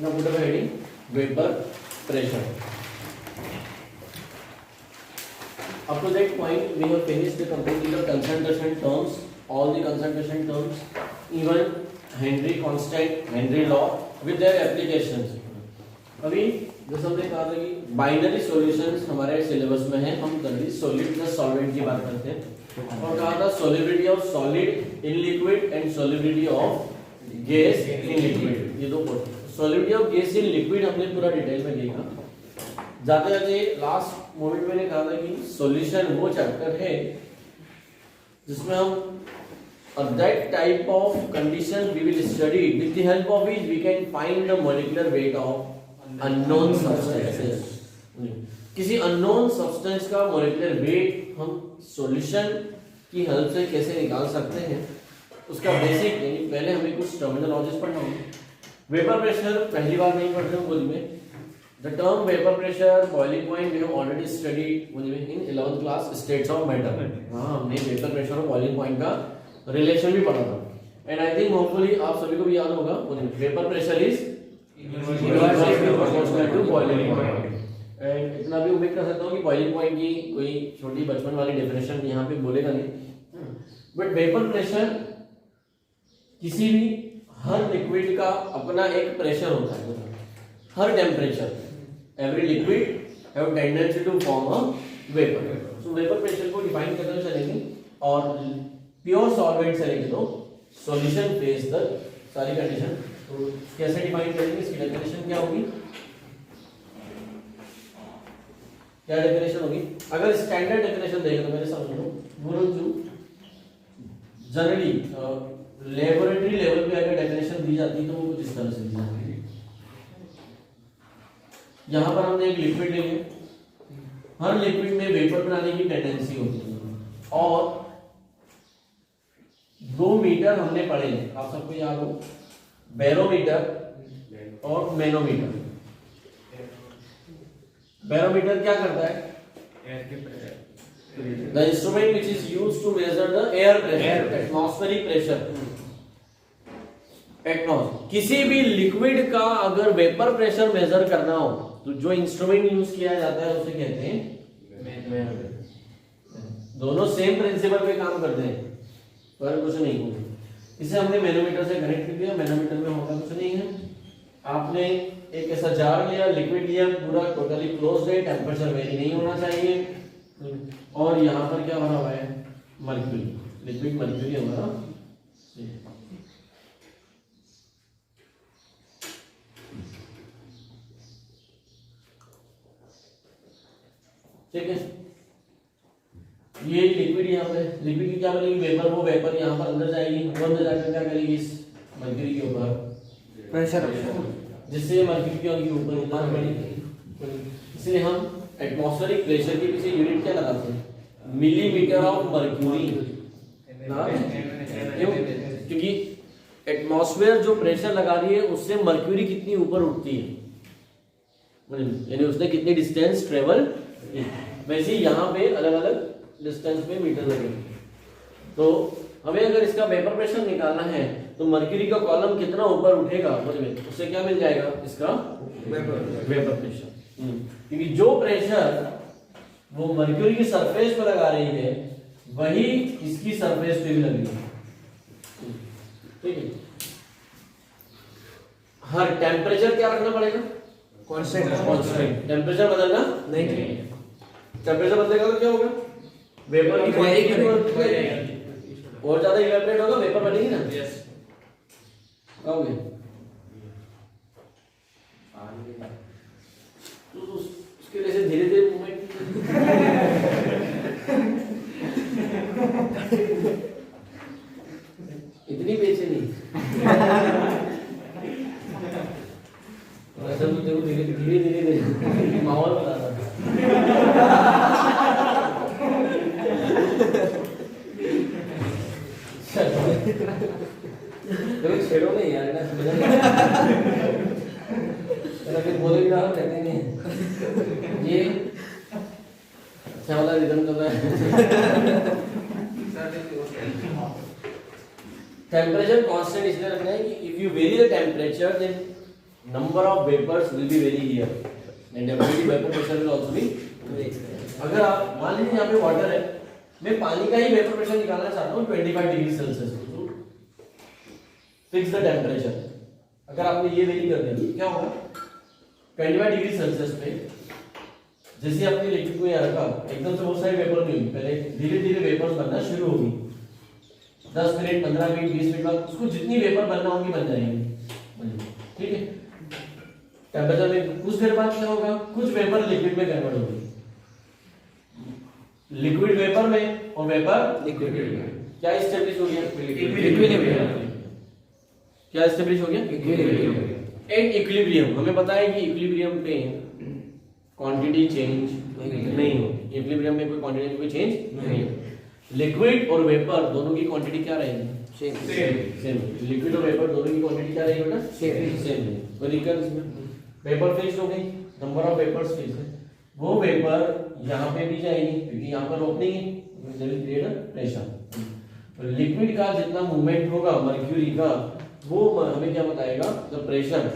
Now put up a heading vapor pressure. Up to that point we have finished the completely the concentration terms, all the concentration terms, even Henry constant, Henry law with their applications. अभी जैसे हमने कहा था कि binary solutions हमारे syllabus में है, हम कभी सॉलिड प्लस सॉल्वेंट की बात करते हैं और कहा था solubility of solid in liquid and solubility of gas in liquid, ये दो solubility of gas in liquid हमने पूरा डिटेल में देखा। जाते जाते लास्ट मोमेंट में मैंने कहा था कि सॉल्यूशन वो चैप्टर है जिसमें हम that type of condition we will study with the help of which we can find the molecular weight of unknown substances. किसी unknown substance का molecular weight हम solution की हेल्प से कैसे निकाल सकते हैं, उसका बेसिक यानी पहले हमें कुछ टर्मिनोलॉजीज पढ़ना होगा। वेपर प्रेशर पहली बार नहीं पढ़ रहे हो बोली में। The term vapor pressure, boiling point we have already studied in 11th class states of matter. हाँ हमने वेपर प्रेशर और बॉइलिंग पॉइंट का रिलेशन भी पढ़ा था एंड आई थिंक होपफुली आप सभी को भी याद होगा vapour pressure is inversely proportional to boiling point. And इतना भी उम्मीद कर सकता हूँ कि बॉइलिंग पॉइंट की कोई छोटी बचपन वाली डेफिनेशन यहाँ पे बोलेगा नहीं, बट वेपर प्रेशर किसी भी हर लिक्विड का अपना एक प्रेशर होता है, हर temperature every liquid have tendency to form a vapour. So vapour pressure को डिफाइन करना चलेंगे और प्योर सॉल्वेंट से लेके तो सॉल्यूशन फेज तक सारी कंडीशन तो कैसे डिफाइन करेंगे, इसकी डेफिनेशन क्या होगी, क्या डेफिनेशन होगी। अगर स्टैंडर्ड डेफिनेशन देखें तो मेरे सामने जो जनरली लेबोरेटरी लेवल पे अगर डेफिनेशन दी जाती है तो वो कुछ इस तरह से दी जाती है। यहां पर हमने एक लिक्विड ले लिया, हर लिक्विड में वेपर बनाने की टेंडेंसी होती है और 2 मीटर हमने पढ़े हैं, आप सबको याद हो, बैरोमीटर और मैनोमीटर। बैरोमीटर क्या करता है, the instrument which is used to measure the air pressure, atmospheric pressure. किसी भी लिक्विड का अगर वेपर प्रेशर मेजर करना हो तो जो इंस्ट्रूमेंट यूज किया जाता है उसे कहते हैं, दोनों सेम प्रिंसिपल पे काम करते हैं पर कुछ नहीं होगा। इसे हमने मैनोमीटर से कनेक्ट कर दिया, मैनोमीटर में होगा कुछ नहीं है, आपने एक ऐसा जार लिया, लिक्विड लिया, पूरा टोटली क्लोज्ड है, टेम्परेचर वेरी नहीं होना चाहिए और यहाँ पर क्या भरा हुआ है, मर्क्यूरी, लिक्विड मर्क्यूरी हमारा। ठीक है, ये लिक्विड यहाँ पे, लिक्विड की क्या बनेगी, वेपर, वो वेपर यहाँ पर अंदर जाएगी, वो अंदर जाकर क्या करेगी, इस मर्क्यूरी के ऊपर प्रेशर, जिससे मर्क्यूरी के ऊपर उतार बढ़ेगी। इसलिए हम एटमॉस्फेरिक प्रेशर के पीछे यूनिट क्या लगाते हैं, मिलीमीटर ऑफ मर्क्यूरी। क्यों, क्योंकि एटमॉस्फेयर जो प्रेशर लगा रही है उससे मर्क्यूरी कितनी ऊपर उठती है, यानी उसने कितनी डिस्टेंस ट्रेवल, वैसे ही यहाँ पे अलग अलग डिस्टेंस पे मीटर लगेंगे। तो हमें अगर इसका वेपर प्रेशर निकालना है तो मर्क्यूरी का कॉलम कितना ऊपर उठेगा, उससे क्या मिल जाएगा, इसका वेपर प्रेशर। क्योंकि जो प्रेशर वो मर्क्यूरी की सरफेस पर लगा रही है वही इसकी सरफेस पे भी लगेगी। ठीक है, हर टेम्परेचर क्या रखना पड़ेगा, कांस्टेंट। टेम्परेचर बदलना नहीं, टेम्परेचर बदलेगा तो क्या होगा, वेपर की क्वांटिटी और ज्यादा इवेपोरेट होगा, वेपर बनेगी ना। यस, आओगे तो उसके लिए धीरे धीरे मूवमेंट इतनी बेचैनी धीरे धीरे माहौल बता रहा छेड़ो नहीं यार ना, फिर बोलेगी ना कहते नहीं ये अच्छा वाला रिदम कर रहा है। टेम्परेचर कांस्टेंट इसलिए रखना है कि if you vary the temperature then number of vapors will be very here and definitely vapor pressure will also be very. अगर आप मान लीजिए यहाँ पे वाटर है, मैं पानी का ही वेपर प्रेशर निकालना चाहता हूँ 25 डिग्री सेल्सियस, तो फिक्स द टेम्परेचर। अगर आपने ये वेरी कर दिया क्या होगा, 25 डिग्री सेल्सियस पे जैसे आपने लिक्विड को यहाँ रखा, एकदम से बहुत सारे वेपर नहीं होंगे, पहले धीरे धीरे वेपर्स बनना शुरू होगी। 10 मिनट 15 मिनट 20 मिनट बाद उसको जितनी वेपर बनना होगी बन जाएंगी, ठीक है। टेम्परेचर में कुछ देर बाद क्या होगा, कुछ वेपर लिक्विड में कन्वर्ट होगी, लिक्विड वेपर में और वेपर लिक्विड में क्या एस्टेब्लिश हो गया, इक्विलिब्रियम। क्या एस्टेब्लिश हो गया, इक्विलिब्रियम। एट इक्विलिब्रियम हमें पता है कि इक्विलिब्रियम पे क्वांटिटी चेंज नहीं होगी, इक्विलिब्रियम में कोई क्वांटिटी कोई चेंज नहीं होगी। लिक्विड और वेपर दोनों की क्वांटिटी क्या रहेगी, सेम। लिक्विड और वेपर दोनों की क्वांटिटी क्या रहेगी बेटा, सेम। कोई दिक्कत इसमें, वेपर फिक्स हो गई, नंबर ऑफ वेपर्स फिक्स है, वो वेपर यहाँ पे भी जाएगी क्योंकि यहाँ पर ओपनिंग है, प्रेशर। लिक्विड का जितना मूवमेंट होगा मर्क्यूरी का, वो हमें क्या बताएगा, द प्रेशर।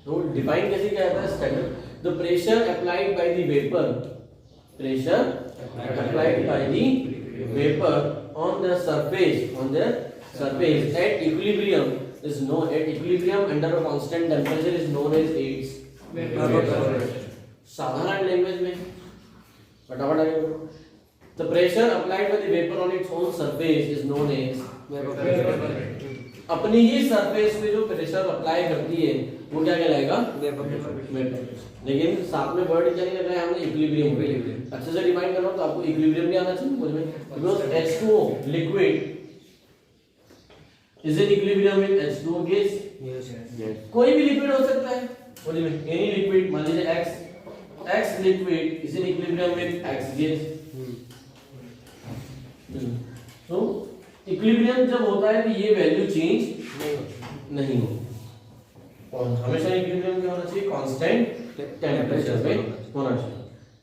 तो डिफाइन कैसे किया जाता है, standard the pressure applied by the vapour, pressure applied by the vapour on the surface at equilibrium is known, at equilibrium under a constant temperature is known as its vapor pressure। साधारण language में फटाफट आगे बढ़ो। The pressure applied by the vapor on its own surface is known as vapor pressure। अपनी ही surface पे जो pressure apply करती है वो क्या कहलाएगा, वेपर प्रेशर। लेकिन साथ में वर्ड क्या नहीं लगाया हमने, इक्विलिब्रियम। अच्छे से डिफाइन करना हो तो आपको इक्विलिब्रियम भी आना चाहिए मुझ में, because H2O liquid is in equilibrium with H2O gas. Yes, कोई भी लिक्विड हो सकता है, बोलिए में एनी लिक्विड, मान लीजिए X liquid is in equilibrium with X gas. तो इक्विलिब्रियम जब होता है कि ये वैल्यू चेंज नहीं हो, और हमेशा इक्विलिब्रियम क्या होना चाहिए, कांस्टेंट टेंपरेचर पे होना चाहिए।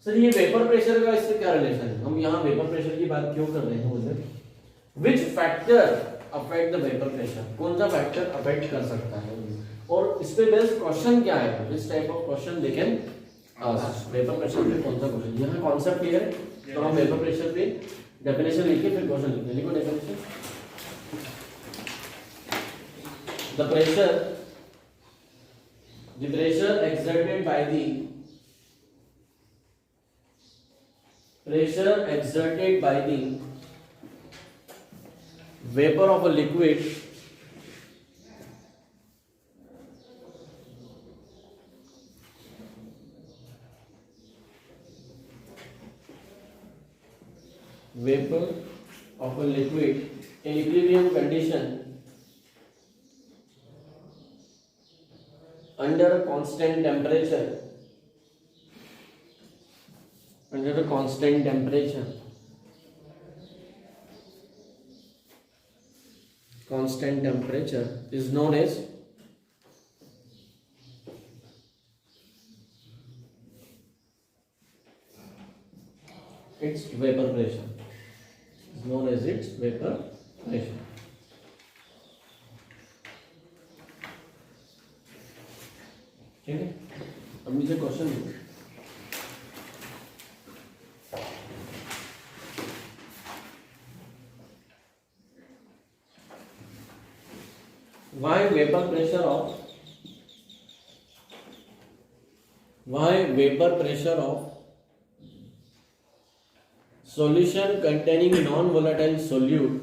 सर ये वेपर प्रेशर का इससे क्या रिलेशन है, हम यहाँ वेपर प्रेशर की बात क्यों कर रहे हैं मुझे, which factor affect the vapour pressure, कौन सा फैक्टर अफेक्ट कर सकता है, और इस पे बेस्ड क्वेश्चन क्या है, which type of question they can ask, vapour pressure पे कौन सा क्वेश्चन। यहाँ कॉन्सेप्ट क्लियर है, तो हम वेपर प्रेशर पे डेफिनेशन लिखिए फिर क्वेश्चन लिखिए। लिखो definition, the pressure exerted by the vapor of a liquid in equilibrium condition under a constant temperature is known as its vapor pressure, is known as its vapor pressure। ठीक है, अब नीचे question है, why vapor pressure of solution containing non-volatile solute,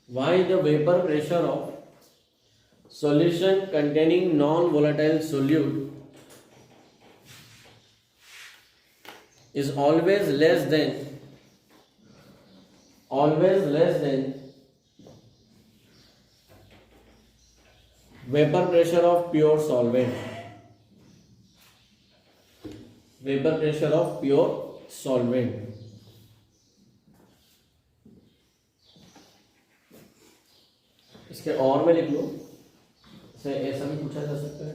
why the vapor pressure of solution containing non-volatile solute is always less than vapor pressure of pure solvent, vapor pressure of pure solvent। इसके और में लिख लो, ऐसा भी पूछा जा सकता है,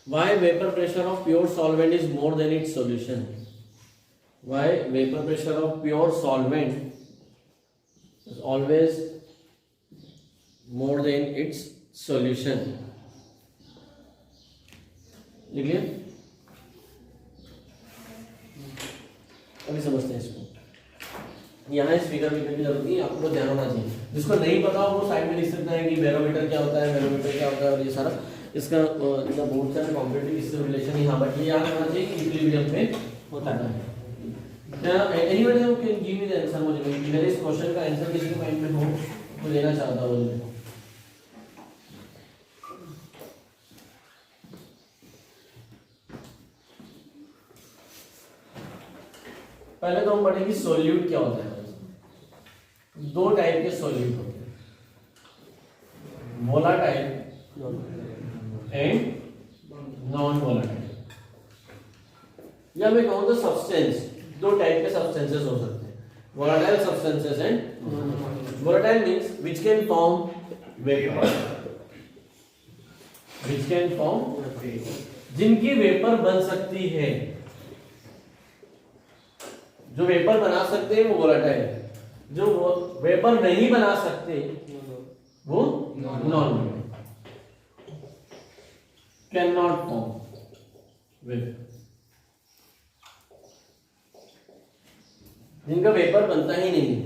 why vapor pressure of pure solvent is more than its solution, why vapor pressure of pure solvent is always more than its solution. लिख लिया? अभी समझते हैं इसको। यहाँ इस फिगर लिखने की जरूरत नहीं, आपको ध्यान होना चाहिए। जिसको नहीं पता हो वो साइड में लिख सकता है कि बैरोमीटर क्या होता है, बैरोमीटर क्या होता है, और ये सारा इसका बहुत सारे कॉम्पिटिटिव इससे रिलेशन यहाँ बट ये याद होना चाहिए कि इक्विलिब्रियम पे होता है। Anybody who can give me the answer, मुझे मेरे इस क्वेश्चन का आंसर किसी के माइंड में हो तो लेना चाहता हूँ। पहले तो हम पढ़ेंगे सोल्यूट क्या होता है। दो टाइप के सोल्यूट होते हैं, वोलाटाइल एंड नॉन वोलाटाइल, या मैं कहूँ तो सब्सटेंस। दो टाइप के सब्सटेंसेस हो सकते हैं, volatile substances and volatile means which can form vapour, which can form जिनकी वेपर बन सकती है। जो वेपर बना सकते हैं वो वोलाटाइल है, जो वेपर नहीं बना सकते वो non volatile, can not form vapour. जिनका वेपर बनता ही नहीं है,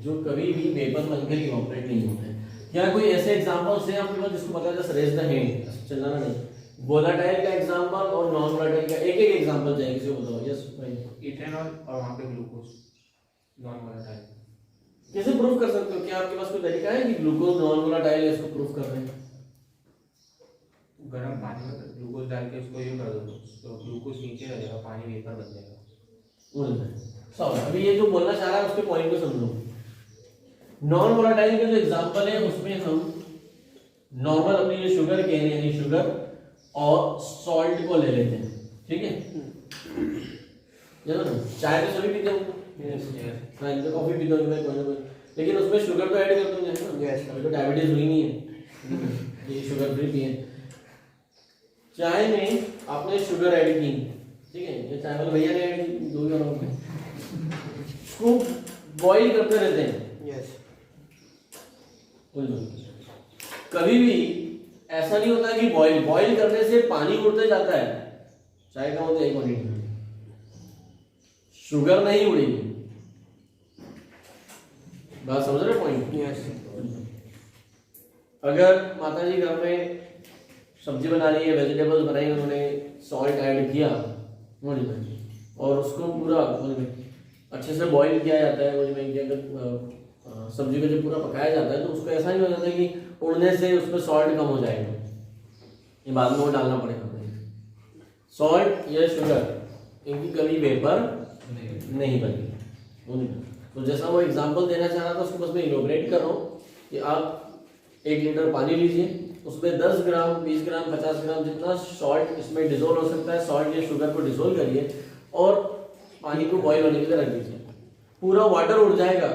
जो कभी भी वेपर बनकर इवैपोरेट नहीं होता है। क्या कोई ऐसे एग्जांपल्स हैं आपके पास जिसको पता है? जस्ट रेज द हैंड, चलना नहीं। वोलाटाइल का एग्जांपल और नॉन वोलाटाइल का एक एक एग्जांपल चाहिए, किसी को बताओ। यस भाई। इथेनॉल और वहां पे ग्लूकोज, नॉन वोलेटाइल। कैसे प्रूफ कर सकते हो? क्या आपके पास कोई तरीका है कि ग्लूकोज नॉन वोलाटाइल है, इसको प्रूफ कर रहे हैं? गर्म पानी में ग्लूकोज डाल के उसको ये कर दो तो ग्लूकोज नीचे रह जाएगा, पानी वेपर बन जाएगा। अभी ये जो बोलना चाह रहा है उसके पॉइंट को समझो। नॉन वोलाटाइल के जो एग्जांपल है उसमें हम नॉर्मल अपनी जो शुगर केन है यानी शुगर और सॉल्ट को ले लेते हैं, ठीक है? चाय तो सभी पीते होंगे, मैं तो कॉफी पीता हूँ मैं, कोई लेकिन उसमें शुगर तो ऐड कर दूंगा ना। अभी तो डायबिटीज हुई नहीं है, ये शुगर फ्री पिए। चाय में आपने शुगर ऐड की, ठीक है? ये चाय वाले भैया ने ऐड की, दो ही और उसको बॉईल करते रहते हैं। कभी भी ऐसा नहीं होता कि बॉईल करने से पानी उड़ते जाता है। चाय का होता है एक मिनट, शुगर नहीं उड़ेगी। बात समझ रहे पॉइंट? अगर माताजी घर में सब्जी बना रही है, वेजिटेबल्स बनाई, उन्होंने सॉल्ट ऐड किया और उसको पूरा अच्छे से बॉईल किया जाता है। सब्जी को जब पूरा पकाया जाता है तो उसको ऐसा नहीं हो जाता कि उड़ने से उसमें सॉल्ट कम हो जाएगा, ये बाद में वो डालना पड़ेगा। सॉल्ट या शुगर इनकी कभी वेपर नहीं बनेगी। तो जैसा वो एग्जांपल देना चाह रहा था उसको बस मैं इलोबरेट कर रहा हूँ कि आप 1 लीटर पानी लीजिए, उसमें 10 ग्राम 20 ग्राम 50 ग्राम जितना सॉल्ट इसमें डिजोल्व हो सकता है, सॉल्ट या शुगर को डिजोल्व करिए और पानी को बॉईल होने के लिए रख दीजिए। पूरा वाटर उड़ जाएगा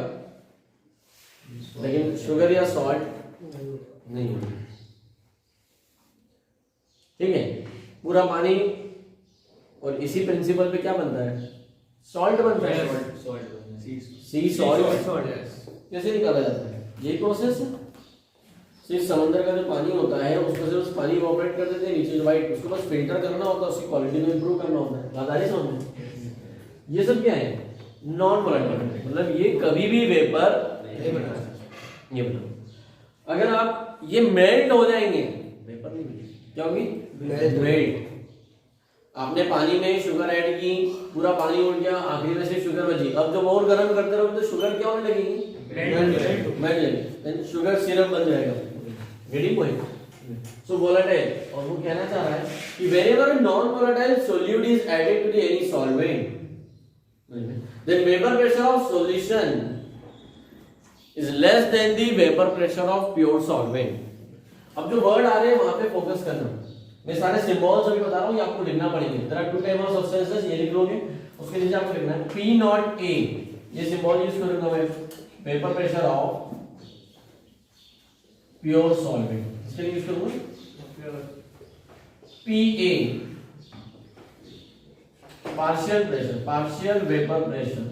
लेकिन शुगर या सॉल्ट नहीं होगा, ठीक है? पूरा पानी, और इसी प्रिंसिपल पे क्या बनता है? सॉल्ट बनता है। सी सॉल्ट कैसे निकाला जाता है? यही प्रोसेस है। सिर्फ समंदर का जो पानी होता है उसको से उस पानी इवैपोरेट कर देते हैं नीचे व्हाइट, उसको बस फिल्टर करना होता है, उसकी क्वालिटी को इंप्रूव करना होता है। बात आ रही समझ में? ये सब क्या है? नॉन वोलेटाइल, मतलब ये कभी भी वेपर नहीं बना। ये बताओ, अगर आप ये मेल्ट हो जाएंगे, वेपर नहीं बनेगी, क्या होगी? मेल्ट। आपने पानी में शुगर ऐड की, पूरा पानी उड़ गया, आखिरी में से शुगर बची। अब जब और गर्म करते रहोगे तो शुगर क्या होने लगेगी? मेल्ट जाएगी, शुगर सिरप बन जाएगा। Getting point? सो वोलेटाइल, और वो कहना चाह रहा है कि whenever a non-volatile solute is added to the any solvent, then vapor pressure of solution is less than the vapor pressure of pure solvent. अब जो वर्ड आ रहे हैं वहां पे फोकस करना। मैं सारे सिंबल्स अभी बता रहा हूँ, ये आपको लिखना पड़ेंगे। there are 2 type of substances, ये लिख लोगे, उसके नीचे आपको लिखना है P0A, ये सिंबल यूज करूंगा मैं, vapour pressure of pure solvent. इसके लिए यूज करूंगा PA, partial pressure, partial vapour pressure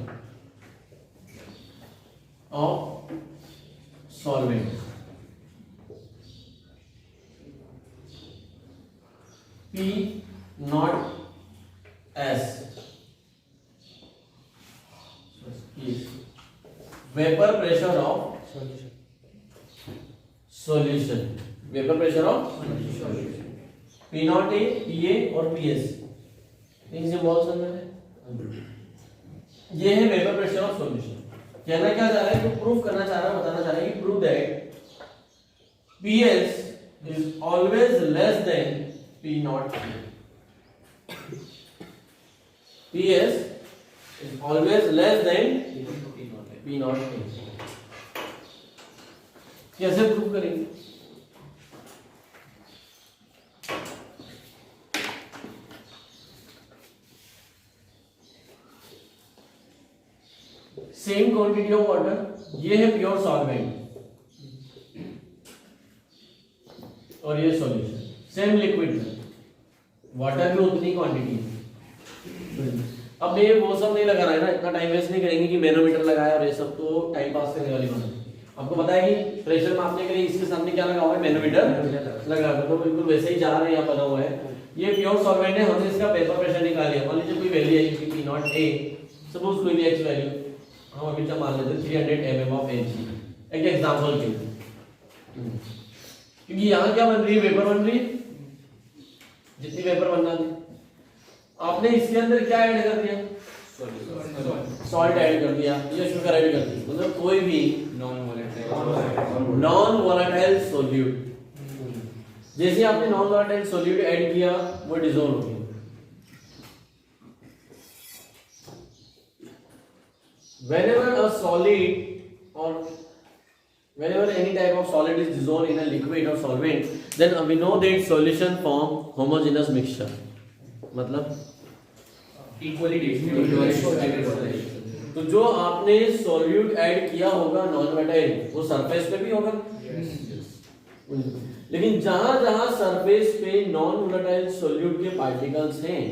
of solvent. P not S is vapor pressure of solution. Vapor pressure of solution. P naught A, PA और PS इन symbols में ये है vapour pressure of solution. कहना क्या चाह रहा है, तो प्रूफ करना चाह रहा है, बताना चाह रहा है कि prove that PS is always less than P naught A. PS is always less than P naught A. कैसे प्रूव करेंगे? सेम क्वांटिटी ऑफ वाटर, ये है प्योर सॉल्वेंट और ये सॉल्यूशन, सेम लिक्विड में वाटर भी उतनी क्वांटिटी है। अब ये वो सब नहीं लगा रहा है ना, इतना टाइम वेस्ट नहीं करेंगे कि मैनोमीटर लगाया और ये सब तो टाइम पास करने वाली बात है। आपको पता है कि प्रेशर मापने के लिए इसके सामने क्या लगा हुआ है, मैनोमीटर लगा हुआ है, तो बिल्कुल वैसे ही जा रहे हैं यहाँ बना हुआ है। ये प्योर सॉल्वेंट है, हमने इसका वेपर प्रेशर निकाल लिया। मान लीजिए कोई वैल्यू है P नॉट A, सपोज कोई भी x वैल्यू हम अभी तक मान लेते हैं 300 mm ऑफ Hg, एक एग्जांपल के लिए, क्योंकि यहाँ क्या बन रही है, वेपर बन रही है, जितनी वेपर बनना थी। आपने इसके अंदर क्या ऐड कर दिया, सॉल्ट ऐड कर दिया या शुगर ऐड कर दिया, मतलब कोई भी नॉन वोलेटाइल सोल्यूट। जैसे आपने नॉन वोलेटाइल सोल्यूट ऐड किया वो डिसॉल्व हो गया। Whenever a solid or whenever any type of solid is dissolved in a liquid or solvent, then we know that solution form homogeneous mixture. मतलब equally तो जो आपने सॉल्यूट ऐड किया होगा नॉन वोलेटाइल, वो सरफेस पे भी होगा। लेकिन जहां जहां सरफेस पे नॉन वोलेटाइल सॉल्यूट के पार्टिकल्स हैं,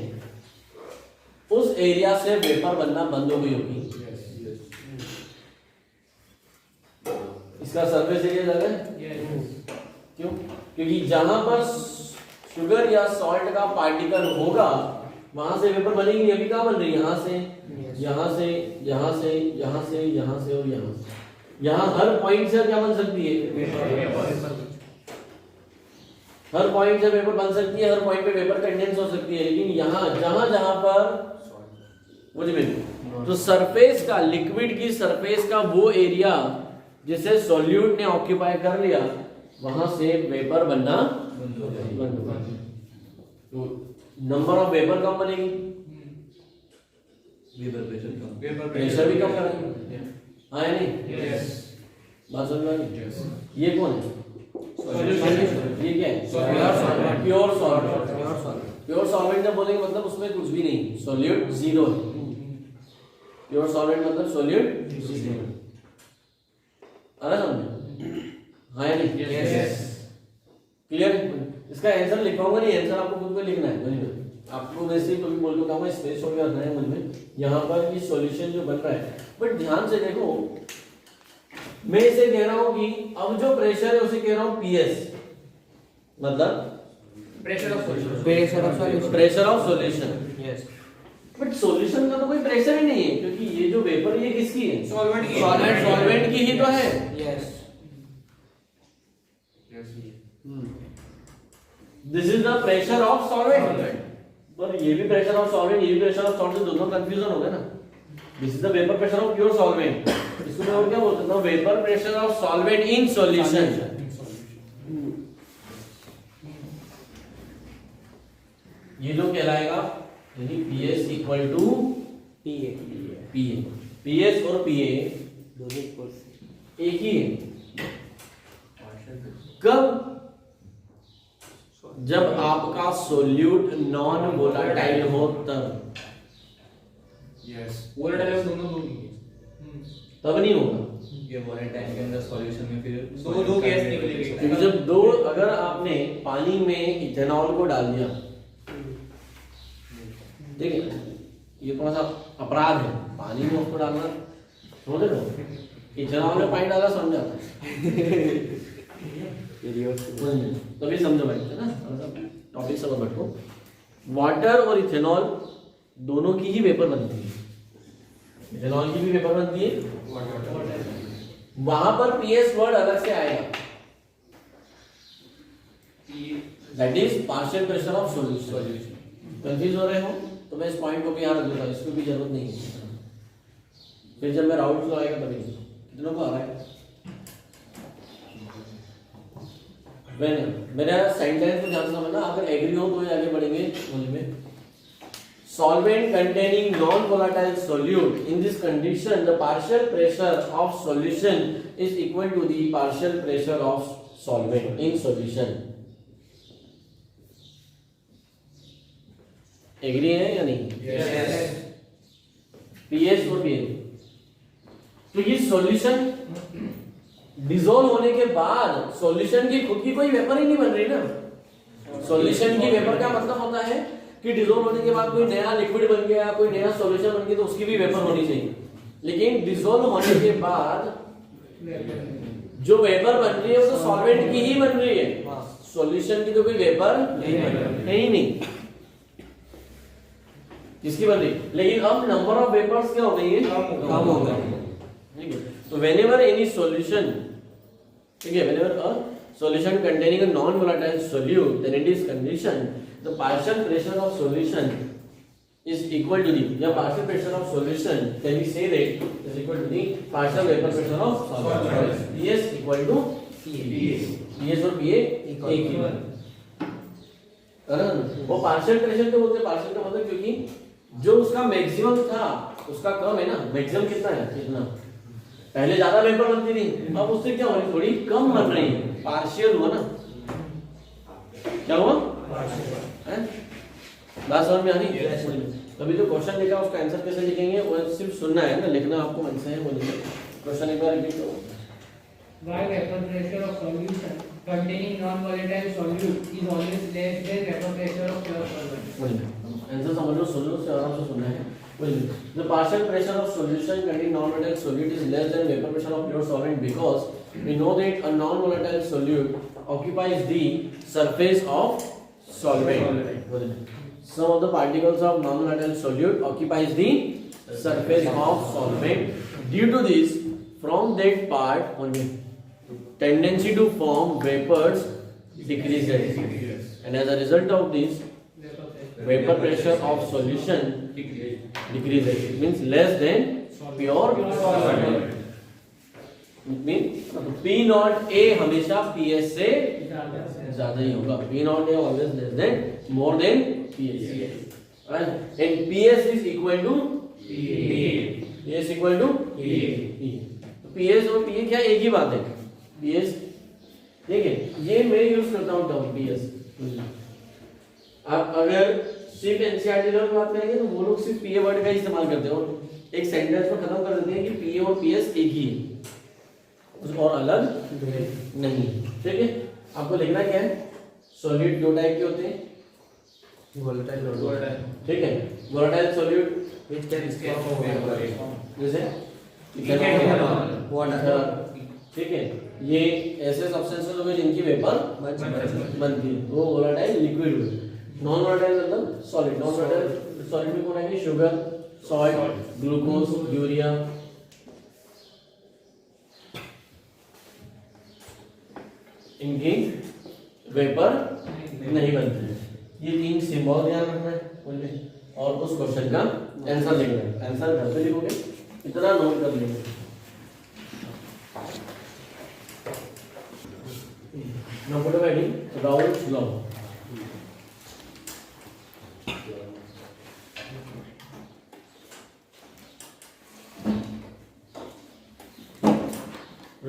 उस एरिया से वेपर बनना बंद हो गई होगी। इसका सरफेस एरिया ज्यादा है, क्यों? क्योंकि जहां पर शुगर या सॉल्ट का पार्टिकल होगा वहां से वेपर बनेगी नहीं। अभी कहां बन रही है, यहां से, यहां से, यहां से, यहां से, यहां से और यहां से। यहां हर पॉइंट से क्या बन सकती है, हर पॉइंट से वेपर बन सकती है, हर पॉइंट पे वेपर कंडेंस हो सकती है। लेकिन यहां जहां जहां पर मुझे मिल तो सरफेस का, लिक्विड की सरफेस का वो एरिया जिसे सॉल्यूट ने ऑक्यूपाई कर लिया, वहां से वेपर बनना बंद हो गया। तो नंबर ऑफ वेपर कम बनेगी, वेपर प्रेशर भी कम करेंगे। हाँ या नहीं? बात समझ में आई? ये कौन है, ये क्या है, प्योर सॉल्वेंट। प्योर सॉल्वेंट जब बोलेंगे मतलब उसमें कुछ भी नहीं, सॉल्यूट जीरो है। प्योर सॉल्वेंट मतलब सॉल्यूट जीरो। आ रहा समझे? हाँ या नहीं? क्लियर? इसका आंसर लिखवाऊंगा नहीं, आंसर आपको खुद को लिखना है। आपको वैसे ही कभी बोल दो काम स्पेस हो गया है मुझ में, यहाँ पर ये सॉल्यूशन जो बन रहा है। बट ध्यान से देखो, मैं इसे कह रहा हूँ कि अब जो प्रेशर है उसे कह रहा हूँ PS, मतलब pressure of solution, pressure of solution. Yes, but solution का तो कोई प्रेशर ही नहीं है, क्योंकि ये जो वेपर ये किसकी है, सॉल्वेंट की, सॉल्वेंट की ही तो है। Yes, this is the pressure of solvent. पर ये भी प्रेशर ऑफ सॉल्वेंट, ये भी प्रेशर ऑफ सॉल्वेंट, दोनों कंफ्यूजन हो गया ना। This is the vapour pressure of pure solvent, इसको मैं और क्या बोल सकता हूं, vapour pressure of solvent in solution. ये जो कहलाएगा यानी PS equal to PA। PS और PA दोनों इक्वल एक ही है। कब? जब आपका सोल्यूट नॉन वोलेटाइल हो तब। यस, वोलेटाइल दोनों तब नहीं होगा, ये वोलेटाइल के अंदर सॉल्यूशन में फिर दो गैस निकलेगी। क्योंकि जब दो, अगर आपने पानी में इथेनॉल को डाल दिया, ठीक है, ये थोड़ा सा अपराध है, पानी में उसको डालना, समझ रहे हो? इथेनॉल में पानी डाला समझ आता है, तभी समझो भाई, है ना? टॉपिक समझ बैठो। वाटर और इथेनॉल दोनों की ही वेपर बनती है, इथेनॉल की भी वेपर बनती है, वहां पर पीएस वर्ड अलग से आएगा, that is partial pressure of solution. Confuse हो रहे हो तो मैं इस पॉइंट को भी यहाँ रख देता हूँ, इसको भी जरूरत नहीं है, फिर जब मैं राउंड फ्लो आएगा तभी। कितनों को आ रहा है? मेरा सेंटेंस को ध्यान से समझना, अगर एग्री हो तो आगे बढ़ेंगे बोलने में। Solvent containing non-volatile solute. In this condition, the partial pressure of solution is equal to the partial pressure of solvent in solution. Agree है या नहीं? Yes. पीएस और पीएस, तो ये सॉल्यूशन डिसॉल्व होने के बाद सॉल्यूशन की खुद की कोई वेपर ही नहीं बन रही ना। सॉल्यूशन की वेपर का मतलब होता है कि डिसॉल्व होने के बाद कोई नया लिक्विड बन गया, कोई नया सॉल्यूशन बन गया, तो उसकी भी वेपर होनी चाहिए। लेकिन डिसॉल्व होने के बाद जो वेपर बन रही है वो तो सॉल्वेंट की ही बन रही है, सॉल्यूशन की तो कोई वेपर है ही नहीं। किसकी बन रही? लेकिन अब नंबर ऑफ वेपर्स क्या हो गई है? कम हो गई। ठीक है, तो व्हेनेवर एनी सॉल्यूशन, ठीक है, whenever a solution containing a non-volatile solute, then it is condition the partial pressure of solution is equal to the partial pressure of solution, can we say that is equal to the partial vapor pressure of solvent, PS equal to PS और PA एक ही कारण। वो partial pressure तो बोलते हैं, partial का मतलब क्योंकि जो उसका मैक्सिमम था उसका कम है ना, मैक्सिमम कितना है? कितना पहले ज्यादा वेपर बनती थी, अब उससे क्या हो रही, थोड़ी कम बन रही है, पार्शियल हुआ ना। क्या हुआ? बात समझ में आ रही है? तभी तो क्वेश्चन लिखा, उसका आंसर कैसे लिखेंगे वो सिर्फ सुनना है ना, लिखना आपको मन से है। बोलिए क्वेश्चन एक बार रिपीट करो। Why vapor pressure of solution containing non-volatile solute is always less than vapor pressure of pure solvent? बोलिए आंसर समझ लो, सुन लो, आराम से सुनना है। The partial pressure of solution containing non-volatile solute is less than vapor pressure of pure solvent because we know that a non-volatile solute occupies the surface of solvent. Some of the particles of non-volatile solute occupies the surface of solvent. Due to this, from that part only, tendency to form vapors decreases, and as a result of this, vapor pressure of solution decreases. It means less than pure solvent. It means P naught A हमेशा PS से ज़्यादा ही होगा। P naught A always less than, more than PS. Right? And PS is equal to PA. PS equal to PA. तो PS और PA क्या एक ही बात है? PS, ठीक है, ये मैं यूज करता हूँ टर्म PS। आप अगर सिर्फ एनसीईआरटी की बात करेंगे तो वो लोग सिर्फ पीए वर्ड का इस्तेमाल करते हैं और एक सेंटेंस में खत्म कर देते हैं कि पीए और पीएस एक ही है, कुछ और अलग नहीं। ठीक है, आपको लिखना क्या है? सॉलिड दो टाइप के होते हैं, वोलेटाइल, ठीक है, वोलेटाइल सॉलिड व्हिच कैन जैसे वाटर, ठीक है, ये ऐसे सब्सटेंसेस हो गए जिनकी वेपर बनती है, वो वोलेटाइल लिक्विड हुए। नॉन वोलेटाइल मतलब सॉलिड। नॉन वोलेटाइल सॉलिड में कौन है? Sugar, salt, glucose, urea. इनकी वेपर नहीं बनती है। ये तीन सिंबल ध्यान रखना है और उस क्वेश्चन का आंसर लिखना है। आंसर घर पे लिखोगे, इतना नोट कर लेंगे। Now put a heading, Raoult's law.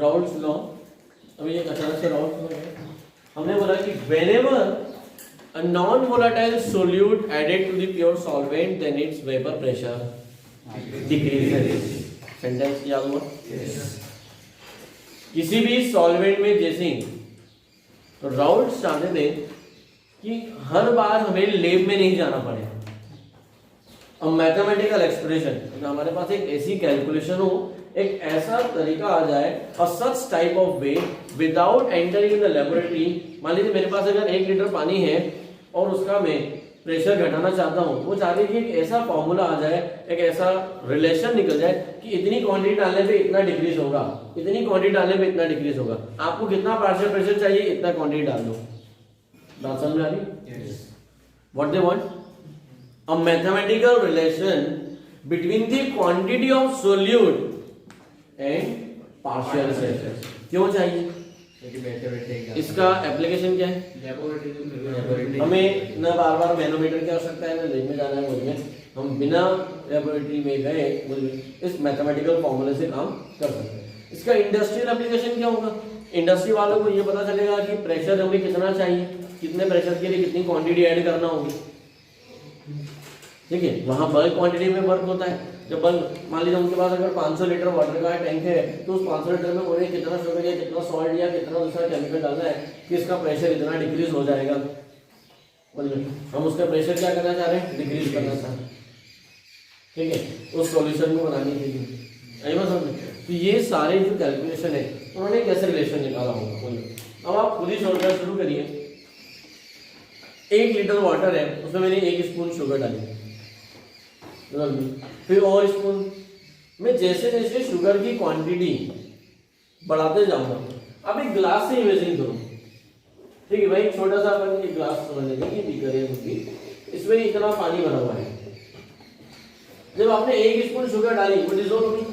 Raoult's law, अभी ये अचानक से Raoult's law है। हमने बोला कि whenever a non-volatile solute added to the pure solvent, then its vapor pressure decreases. Sentence याद हुआ? किसी भी सॉल्वेंट में जैसे तो राउल्ट्स चाहते थे कि हर बार हमें लैब में नहीं जाना पड़े, अब मैथमेटिकल एक्सप्रेशन हमारे पास एक ऐसी कैलकुलेशन हो, एक ऐसा तरीका आ जाए, और such type of way without entering in the laboratory. मान लीजिए मेरे पास अगर 1 लीटर पानी है और उसका मैं प्रेशर घटाना चाहता हूँ, वो चाहती है कि एक ऐसा फॉर्मूला आ जाए, एक ऐसा रिलेशन निकल जाए कि इतनी क्वांटिटी डालने पे इतना डिक्रीज होगा, इतनी क्वांटिटी डालने पे इतना डिक्रीज होगा। आपको कितना पार्शियल प्रेशर चाहिए, इतना क्वांटिटी डाल दो। बात समझ में आ रही? What they want? A mathematical relation between the quantity of solute and partial pressure. क्यों चाहिए? इसका एप्लीकेशन क्या है? हमें न बार बार मैनोमीटर की आवश्यकता है, न लैब में जाना है मुझ में, हम बिना लेबोरेटरी में गए इस मैथमेटिकल फॉर्मूले से काम कर सकते हैं। इसका इंडस्ट्रियल एप्लीकेशन क्या होगा? इंडस्ट्री वालों को ये पता चलेगा कि प्रेशर हमें कितना चाहिए, कितने प्रेशर के लिए कितनी क्वांटिटी ऐड करना होगी। ठीक है, वहाँ बल्क क्वांटिटी में वर्क होता है। जब बल्क, मान लीजिए उनके पास अगर 500 लीटर वाटर का टैंक है, तो उस 500 लीटर में उन्हें कितना शुगर या कितना सॉल्ट या कितना दूसरा केमिकल डालना है कि इसका प्रेशर इतना डिक्रीज हो जाएगा। हम उसका प्रेशर क्या करना चाह रहे हैं? डिक्रीज करना चाह रहे हैं। ठीक है, उस सॉल्यूशन को बनाने के लिए। आई बात समझ? तो ये सारे जो कैलकुलेशन है उन्होंने कैसे रिलेशन निकाला होगा। अब आप खुद ही सोचना शुरू करिए। 1 लीटर वाटर है, उसमें मैंने 1 स्पून शुगर डाली, फिर और स्पून। मैं जैसे जैसे शुगर की क्वांटिटी बढ़ाते जाऊंगा। अब एक ग्लास से इमेजिन करो। ठीक है भाई, छोटा सा अपन एक ग्लास समझ लेंगे, ये बीकर है कुछ भी, इसमें इतना पानी भरा हुआ है। जब आपने 1 स्पून शुगर डाली वो डिसॉल्व होगी,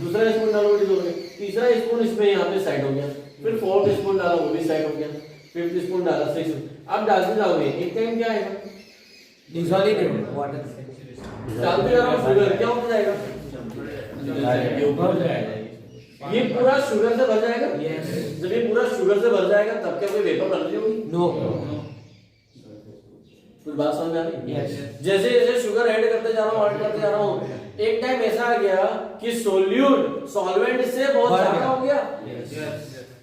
दूसरा स्पून डाला वो डिसॉल्व हो गया, तीसरा स्पून इसमें यहाँ पे साइड हो गया, फिर 4th स्पून डाला वो भी साइड हो गया, 5th स्पून डाला 6th। अब डालते जाओगे एक टाइम क्या आएगा? डिसॉल्व वाटर डालते जाओ शुगर क्या होता जाएगा? ये पूरा शुगर से भर जाएगा। जब ये पूरा शुगर से भर जाएगा तब क्या कोई वेपर बन रही होगी? नो। कुछ बात समझ आ रही है? जैसे जैसे शुगर ऐड करते जा रहा हूँ, ऐड करते जा रहा हूँ, एक टाइम ऐसा आ गया कि सोल्यूट सॉल्वेंट से बहुत ज्यादा हो गया।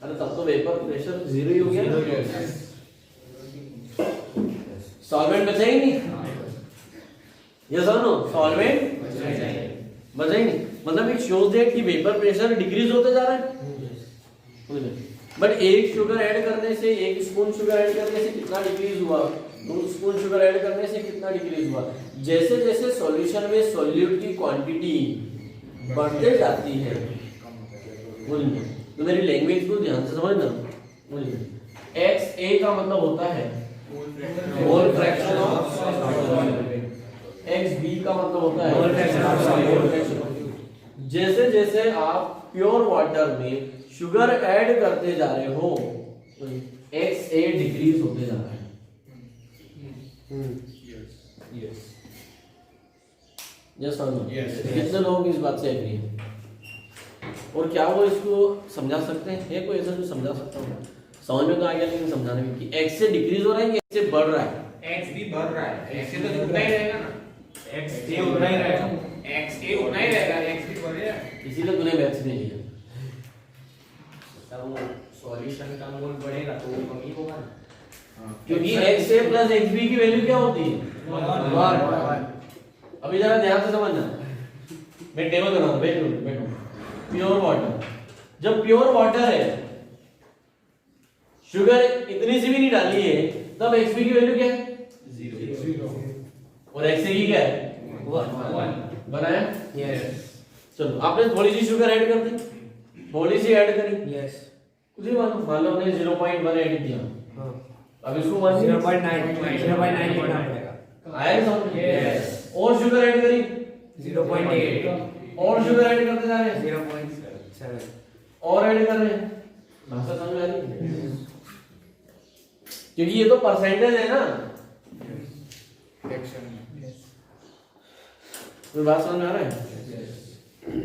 अरे तब तो वेपर प्रेशर 0 ही हो गया। सॉल्वेंट बचा ही नहीं। यस और नो? सॉल्वेंट बचा ही नहीं। मतलब इट शोज दैट कि वेपर प्रेशर डिक्रीज होते जा रहा है। बट 1 शुगर ऐड करने से, 1 स्पून शुगर ऐड करने से कितना डिक्रीज हुआ? 2 स्पून शुगर ऐड करने से कितना डिक्रीज हुआ? जैसे जैसे सॉल्यूशन में सोल्यूट की क्वांटिटी बढ़ते जाती है, तो मेरी लैंग्वेज को ध्यान से समझना। XA का मतलब होता है mole fraction of solvent, XB का मतलब होता है मोल फ्रैक्शन ऑफ सॉल्वेंट। जैसे जैसे आप प्योर वाटर में शुगर ऐड करते जा रहे हो, XA डिक्रीज होते जा रहा है। यस और नो? कितने लोग इस बात से एग्री हैं? और क्या वो इसको समझा सकते हैं? है कोई ऐसा जो समझा सकता हो? समझ में तो आ गया, लेकिन समझाने में कि X से डिक्रीज हो रहा है कि X से बढ़ रहा है? X भी बढ़ रहा है, X से तो उतना ही रहेगा ना, X A उतना ही रहेगा, X A उतना ही रहेगा, X भी बढ़ेगा। इसीलिए तूने मैथ्स नहीं लिया। तब वो सॉल्यूशन का मोल बढ़ेगा तो वो कम ही होगा ना, क्योंकि XA प्लस XB की वैल्यू क्या होती है? 1। अभी जरा ध्यान से समझना। मैं टेबल बना रहा हूं, बैठो। प्योर वाटर, जब प्योर वाटर है, शुगर इतनी सी भी नहीं डाली है, तब XB की वैल्यू क्या है? 0। और XA की क्या है? 1। बनाया? यस। चलो, आपने थोड़ी सी शुगर ऐड कर दी, थोड़ी सी ऐड करी। यस। कुछ ही मान लो हमने 0.1 ऐड किया। हां, अब इसको 0.9 लिखना पड़ेगा। आया समझ? यस। और शुगर ऐड करी 0.8 और शुगर ऐड करते जा रहे हैं 0.7 और ऐड कर रहे हैं। भाषा समझ में आ रही है? क्योंकि ये तो परसेंटेज है ना। तो बात समझ में आ रहा है?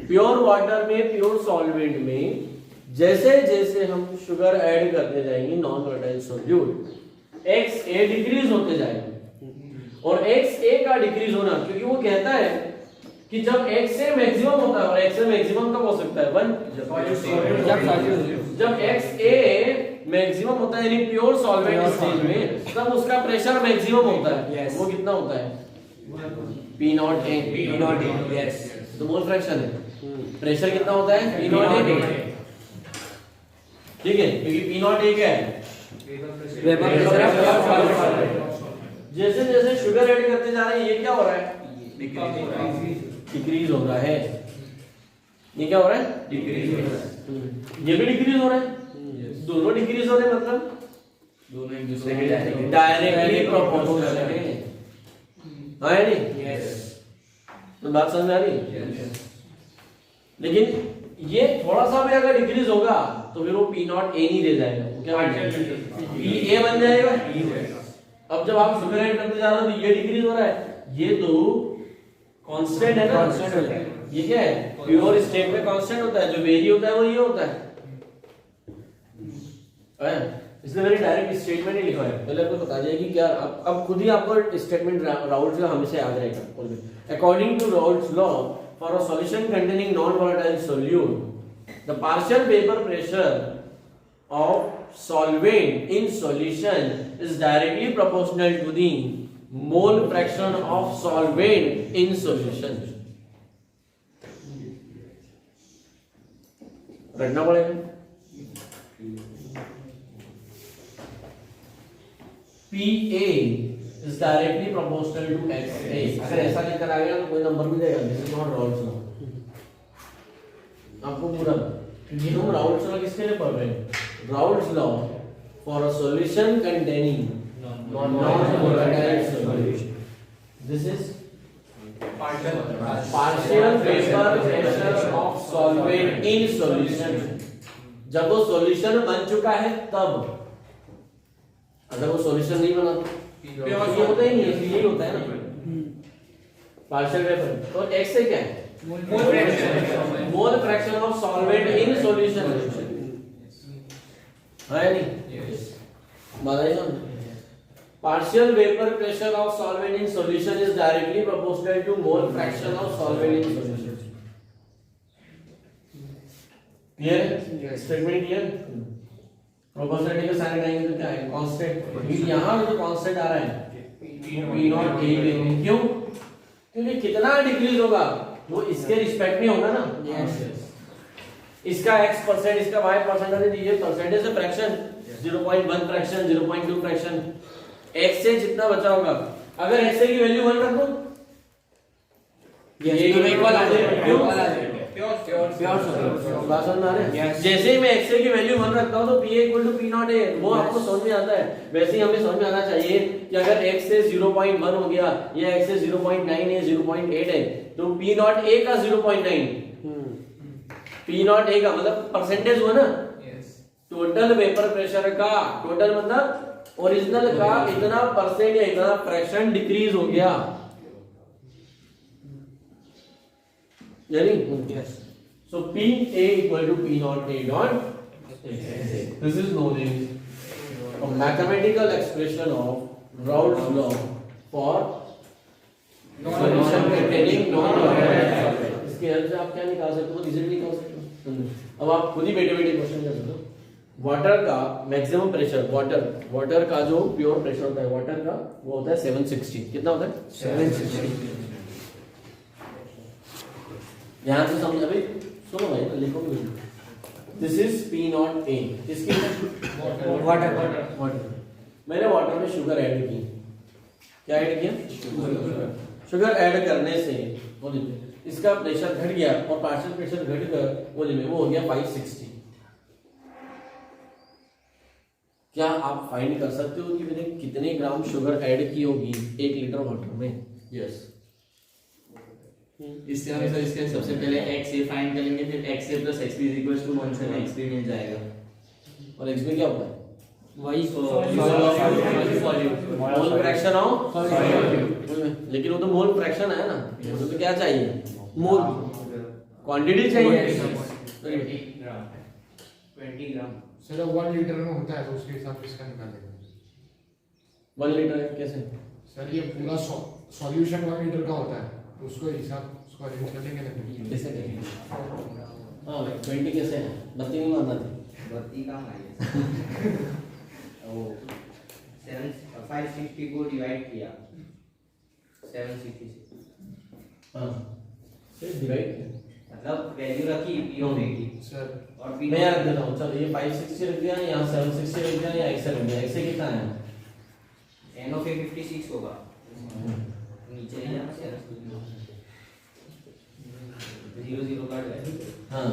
प्योर वाटर में, प्योर सॉल्वेंट में जैसे जैसे हम शुगर ऐड करते जाएंगे, non volatile solute, XA decrease होते जाएगा। और XA का डिक्रीज होना, क्योंकि वो कहता है कि जब XA मैक्सिमम होता है, और XA मैक्सिमम कब हो सकता है? 1 जब XA मैक्सिमम होता है, यानी प्योर सॉल्वेंट स्टेज में, तब उसका प्रेशर मैक्सिमम होता है। वो कितना होता है? P0A। यस। तो मोल फ्रैक्शन है। प्रेशर कितना होता है? P0A। ठीक है, क्योंकि P0A क्या है? Vapour pressure of solvent. जैसे जैसे शुगर ऐड करते जा रहे हैं ये क्या हो रहा है? डिक्रीज हो रहा है। ये क्या हो रहा है? डिक्रीज हो रहा है। ये भी डिक्रीज हो रहा है। दोनों डिक्रीज हो रहे हैं, मतलब दोनों एक दूसरे के डायरेक्टली प्रोपोर्शनल है। हाँ या नहीं? यस। तो बात समझ में आ रही? लेकिन ये थोड़ा सा भी अगर डिक्रीज होगा तो फिर वो पी नॉट ए नहीं रह जाएगा, वो क्या बन जाएगा? पी ए बन जाएगा। अब जब आप शुगर ऐड करते जा रहे हो तो ये डिक्रीज हो रहा है, ये दो कांस्टेंट है ना। ये क्या है? प्योर स्टेट में कांस्टेंट होता है, जो वेरी होता है वो ये होता है। इसलिए मैंने डायरेक्ट स्टेटमेंट ही लिखा है, पहले आपको बता दिया कि क्या। अब खुद ही आपको स्टेटमेंट राउल्स का हमेशा याद रहेगा। According to Raoult's law, for a solution containing non volatile solute, the partial vapour pressure of solvent in solution is directly proportional to the mole fraction of solvent in solution. रटना पड़ेगा। PA is directly proportional to XA। अगर ऐसा लिखकर आ गया तो कोई number भी देगा। This is not Raoult's law। आपको पूरा क्योंकि हम Raoult's law किसके लिए पढ़ रहे हैं? Raoult's law for a solution containing non-volatile solution. This is partial vapor pressure of solvent in solution. जब वो सॉल्यूशन बन चुका है तब, अगर वो सॉल्यूशन नहीं बना तो ये होता ही नहीं है, यही होता है ना पार्शियल वेपर। तो x से क्या है? Mole fraction of solvent in solution है नहीं? बताइए ना। Partial vapor pressure of solvent in solution is directly proportional to mole fraction of solvent in solution. Clear? Statement clear? Proportionality का साइन लगाएंगे तो क्या है? Constant। यहाँ जो constant आ रहा है P नॉट ए लेंगे। क्यों? क्योंकि कितना डिक्रीज होगा वो इसके रिस्पेक्ट में होगा ना। इसका x%, इसका y%, ये परसेंटेज है, फ्रैक्शन 0.1 फ्रैक्शन, 0.2 फ्रैक्शन, x से जितना बचा होगा। अगर x की वैल्यू 1 रख दो ये दोनों इक्वल आ जाएगा। क्यों? प्योर बात समझ में आ रही है? जैसे ही मैं x की वैल्यू 1 रखता हूं तो PA = P नॉट A, वो आपको समझ में आता है। वैसे ही हमें समझ में आना चाहिए कि अगर x से 0.1 हो गया या x से 0.9 है, 0.8 है तो P नॉट A का 0.9, P नॉट A का मतलब परसेंटेज हुआ ना। टोटल वेपर प्रेशर का, टोटल मतलब ओरिजिनल का इतना परसेंट या इतना फ्रैक्शन डिक्रीज हो गया, यानी so PA = P naught A dot. This is known as a mathematical expression of Raoult's law for solution containing non-volatile solvent। इसके हेल्प से आप क्या निकाल सकते हो? इजीली निकाल सकते हो। अब आप खुद ही बैठे बैठे क्वेश्चन कर सकते हो। वाटर का मैक्सिमम प्रेशर, वाटर का जो प्योर प्रेशर होता है वाटर का वो होता है 760। कितना होता है? 760। ध्यान से समझ, अभी सुनो भाई, लिखो भी। This is P naught A। किसकी? वाटर। मैंने वाटर में शुगर ऐड की। क्या ऐड किया? शुगर ऐड करने से वो इसका प्रेशर घट गया और पार्शियल प्रेशर घटकर वो हो गया 560। क्या आप फाइंड कर सकते हो कि मैंने कितने ग्राम शुगर ऐड की होगी 1 लीटर वाटर में? यस। इससे हम इसके सबसे पहले x a फाइंड करेंगे, फिर x a + x b = 1 से x b मिल जाएगा। और x b क्या होता है? वही मोल फ्रैक्शन ऑफ सॉल्यूट। लेकिन वो तो मोल फ्रैक्शन है ना, तो क्या चाहिए? मोल क्वांटिटी चाहिए। 20 ग्राम। सर 1 लीटर में होता है तो उसके हिसाब से इसका निकालेंगे। 1 लीटर कैसे? सर ये पूरा सॉल्यूशन 1 लीटर का होता है तो उसको उसको अरेंज कर लेंगे ना। कैसे करेंगे? हाँ भाई 20 कैसे है? बत्ती नहीं मारना थी। बत्ती कहाँ आई है? वो 560 को डिवाइड किया 760 से। हाँ फिर डिवाइड किया, मतलब वैल्यू रखी P ऑफ A की सर और P मैं याद देता हूँ। चलो ये 560 रख दिया, यहाँ 760 रख दिया, या x रख दिया। x कितना है? N ऑफ A NO56 होगा नीचे नहीं जाना चाहिए 0 काट गया हाँ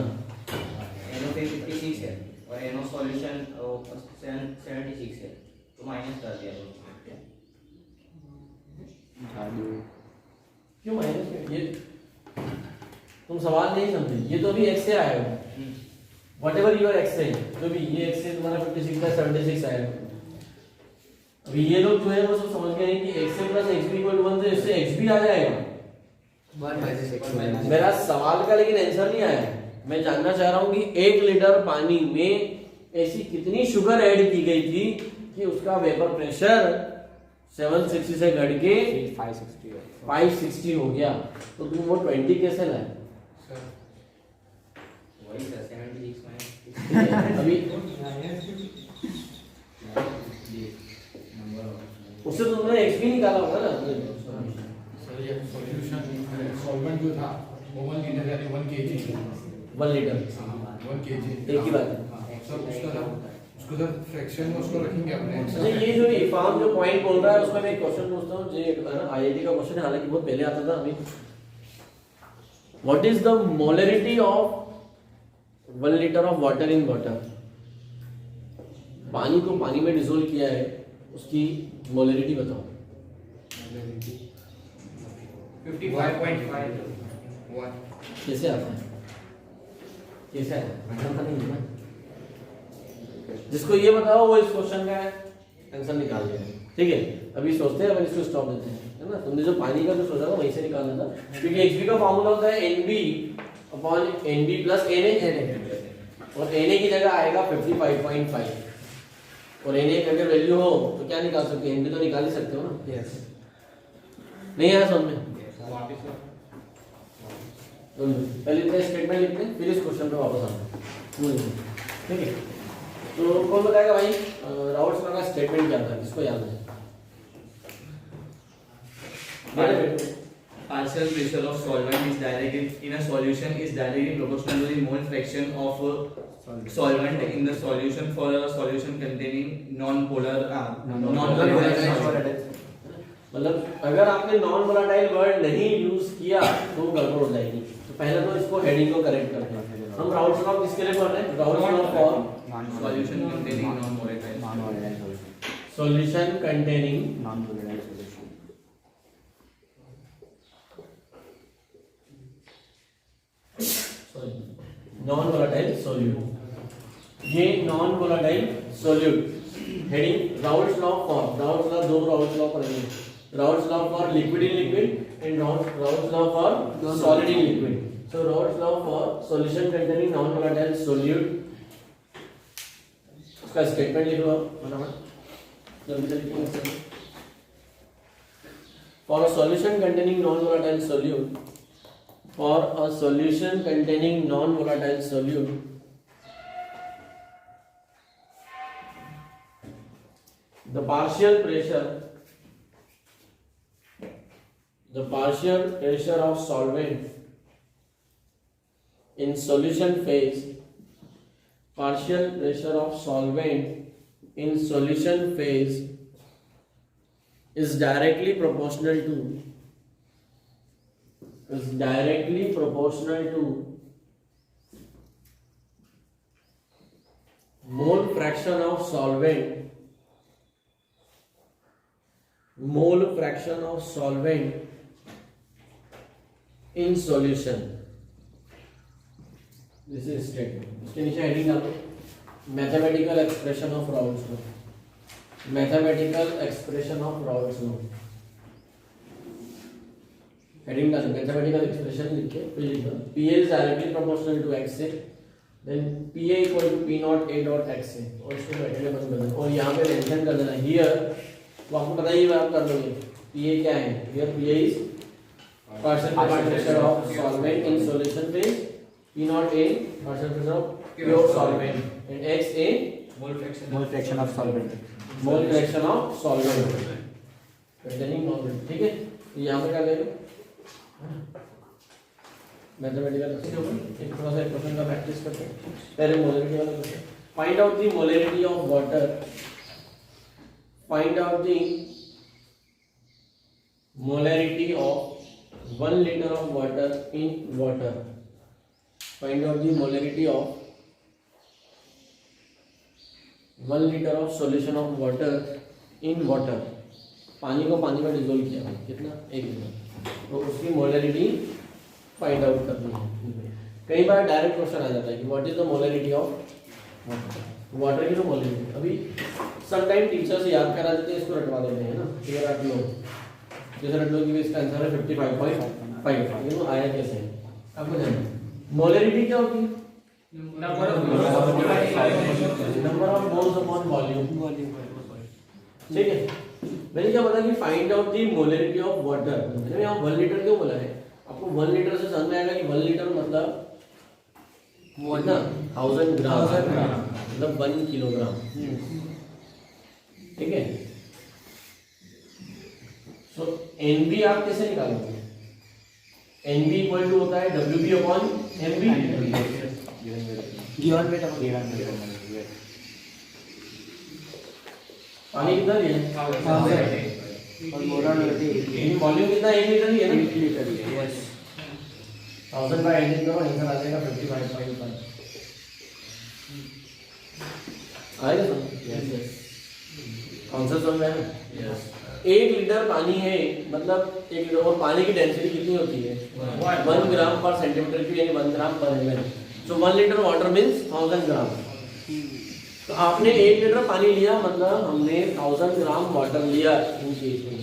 NO56 है और NO सॉल्यूशन 76 है तो माइनस कर दिया क्यों माइनस ये तुम सवाल नहीं समझे, ये तो भी x से आएगा whatever your x है, जो भी ये x से तुम्हारा 56 का 76 आएगा। अभी ये लोग जो है वो सब समझ गए हैं कि x से प्लस x भी इक्वल 1 तो इससे x भी आ जाएगा। मेरा सवाल का लेकिन आंसर नहीं आया है। मैं जानना चाह रहा हूँ कि 1 लीटर पानी में ऐसी कितनी शुगर ऐड की गई थी कि उसका वेपर प्रेशर 760 से घट के 560 हो गया, तो तुम वो 20 कैसे लाए? वही सर 76 में अभी उससे तो तुमने x भी निकाला होगा ना। सर ये सॉल्यूशन सॉल्वेंट जो था वो 1 लीटर यानी 1 kg 1 लीटर 1 kg एक ही बात है। सर उसको सर फ्रैक्शन में उसको रखेंगे अपने अच्छा ये जो इरफान जो पॉइंट बोल रहा है उसमें मैं एक क्वेश्चन पूछता हूँ, जो आईआईटी का क्वेश्चन है, हालांकि बहुत पहले आता था अभी। What is the molarity of 1 litre of water in water? पानी को पानी में डिसोल्व किया है, उसकी मोलरिटी बताओ। 55.5 कैसे आता है? कैसे आता है? पता नहीं है ना। जिसको ये बताओ वो इस क्वेश्चन का आंसर निकाल देगा। ठीक है, अभी सोचते हैं, अपन इसको स्टॉप देते हैं, है ना। तुमने जो पानी का जो सोचा था वहीं से निकालना था, क्योंकि xb का फार्मूला होता है nb upon nb plus na, और na की जगह आएगा 55.5 और na अगर वैल्यू हो तो क्या निकाल सकते हैं? nb तो निकाल ही सकते हो ना। यस नहीं आया समझ में? वापस पहले इतना स्टेटमेंट लिखते हैं, फिर इस क्वेश्चन पे वापस आते हैं। ठीक है, तो कौन बताएगा भाई राउल्स लॉ का स्टेटमेंट क्या था, किसको याद है? Partial pressure of solvent is directly in a solution is directly proportional to the mole fraction of solvent in the solution for a solution containing non-polar मतलब अगर आपने नॉन वोलेटाइल वर्ड नहीं यूज किया तो गड़बड़ हो जाएगी। तो पहले तो इसको हेडिंग को करेक्ट करते हैं। हम राउल्स लॉ किसके लिए पढ़ रहे हैं? Raoult's law for solution containing non-volatile solution containing non volatile solute. ये non volatile solute heading Raoult's law for, Raoult's law दो राउल्स लॉ पढ़ेंगे, Raoult's law for liquid in liquid and Raoult's law for solid in liquid. So Raoult's law for solution containing non volatile solute, उसका statement लिख लो फटाफट, जल्दी जल्दी। For a solution containing non volatile solute, for a solution containing non-volatile solute, the partial pressure of solvent in solution phase, partial pressure of solvent in solution phase is directly proportional to mole fraction of solvent in solution. This is statement. इसके नीचे heading डालो, mathematical expression of Raoult's law, mathematical expression of Raoult's law. Heading डालो mathematical expression लिख के फिर लिखो PA is directly proportional to x से, then PA equal to P naught A dot x से, और इसको ब्रैकेट में बंद कर देना और यहाँ पे मेंशन कर देना हियर, तो आपको पता ही है आप कर लोगे PA क्या है। Here PA is partial pressure of solvent in solution phase, P naught A partial pressure of pure solvent, and x A mole fraction of solvent containing non-volatile। ठीक है, तो यहाँ पे क्या लेगा मैथमेटिकल एक थोड़ा सा क्वेश्चन का प्रैक्टिस करते हैं। पहले मोलरिटी वाला question, find out the molarity of water, find out the molarity of 1 liter of water in water. Find out the molarity of 1 liter of solution of water in water. पानी को पानी में dissolve किया है कितना 1 litre, तो उसकी molarity find out करनी है. कई बार डायरेक्ट क्वेश्चन आ जाता है कि what is the molarity of water की तो मोलरिटी. अभी समटाइम टीचर्स याद करा देते हैं, इसको रटवा देते हैं ना, ये रट लो, जैसे रट लो कि इसका आंसर है 55.5. ये तो आया कैसे है आपको जानना. मोलरिटी क्या होती है? Number of number of moles upon volume. ठीक है, मैंने क्या बोला कि find out the molarity of water. मैंने यहाँ 1 लीटर क्यों बोला है? आपको 1 लीटर से समझ में आएगा कि 1 लीटर मतलब कितना 1000 ग्राम, मतलब 1 किलोग्राम. ठीक है. सो एनबी आप कैसे निकालोगे? एनबी इक्वल टू होता है WB upon MB. Given weight पानी कितना दिया है? और मोरल वॉल्यूम कितना 1 लीटर ही है ना. 1 लीटर. यस 1000 बाय 18 करो, आंसर आ जाएगा 55.5. आएगा समझ? यस. कॉन्सेप्ट समझ में आया? यस. 1 लीटर पानी है, मतलब 1 लीटर, और पानी की डेंसिटी कितनी होती है? 1 ग्राम पर सेंटीमीटर क्यूब, यानी 1 ग्राम पर एमएल. सो 1 लीटर वाटर मींस 1000 ग्राम. तो आपने 1 लीटर पानी लिया, मतलब हमने 1000 ग्राम वाटर लिया इन केस में,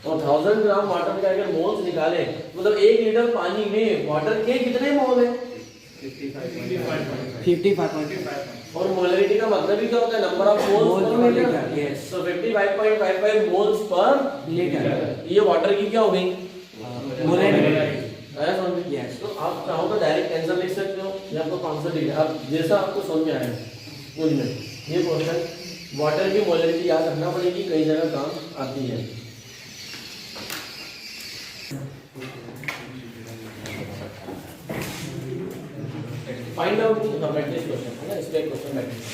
और 1000 ग्राम वाटर का अगर मोल्स निकाले, मतलब 1 लीटर पानी में वाटर के कितने मोल है? 55.5. और मोलरिटी का मतलब ही क्या होता है? Number of moles per litre. Yes so 55.55 moles per litre. ये वाटर की क्या हो गई? मोलरिटी. आया समझ में? Yes. तो आप चाहो तो डायरेक्ट आंसर लिख सकते हो, या आपको कॉन्सेप्ट लिखना है, आप जैसा आपको समझ में आए कुछ नहीं. ये क्वेश्चन वाटर की मोलरिटी याद रखना पड़ेगी, कई जगह काम आती है. Find out the matrix question है ना, इसका एक question matrix.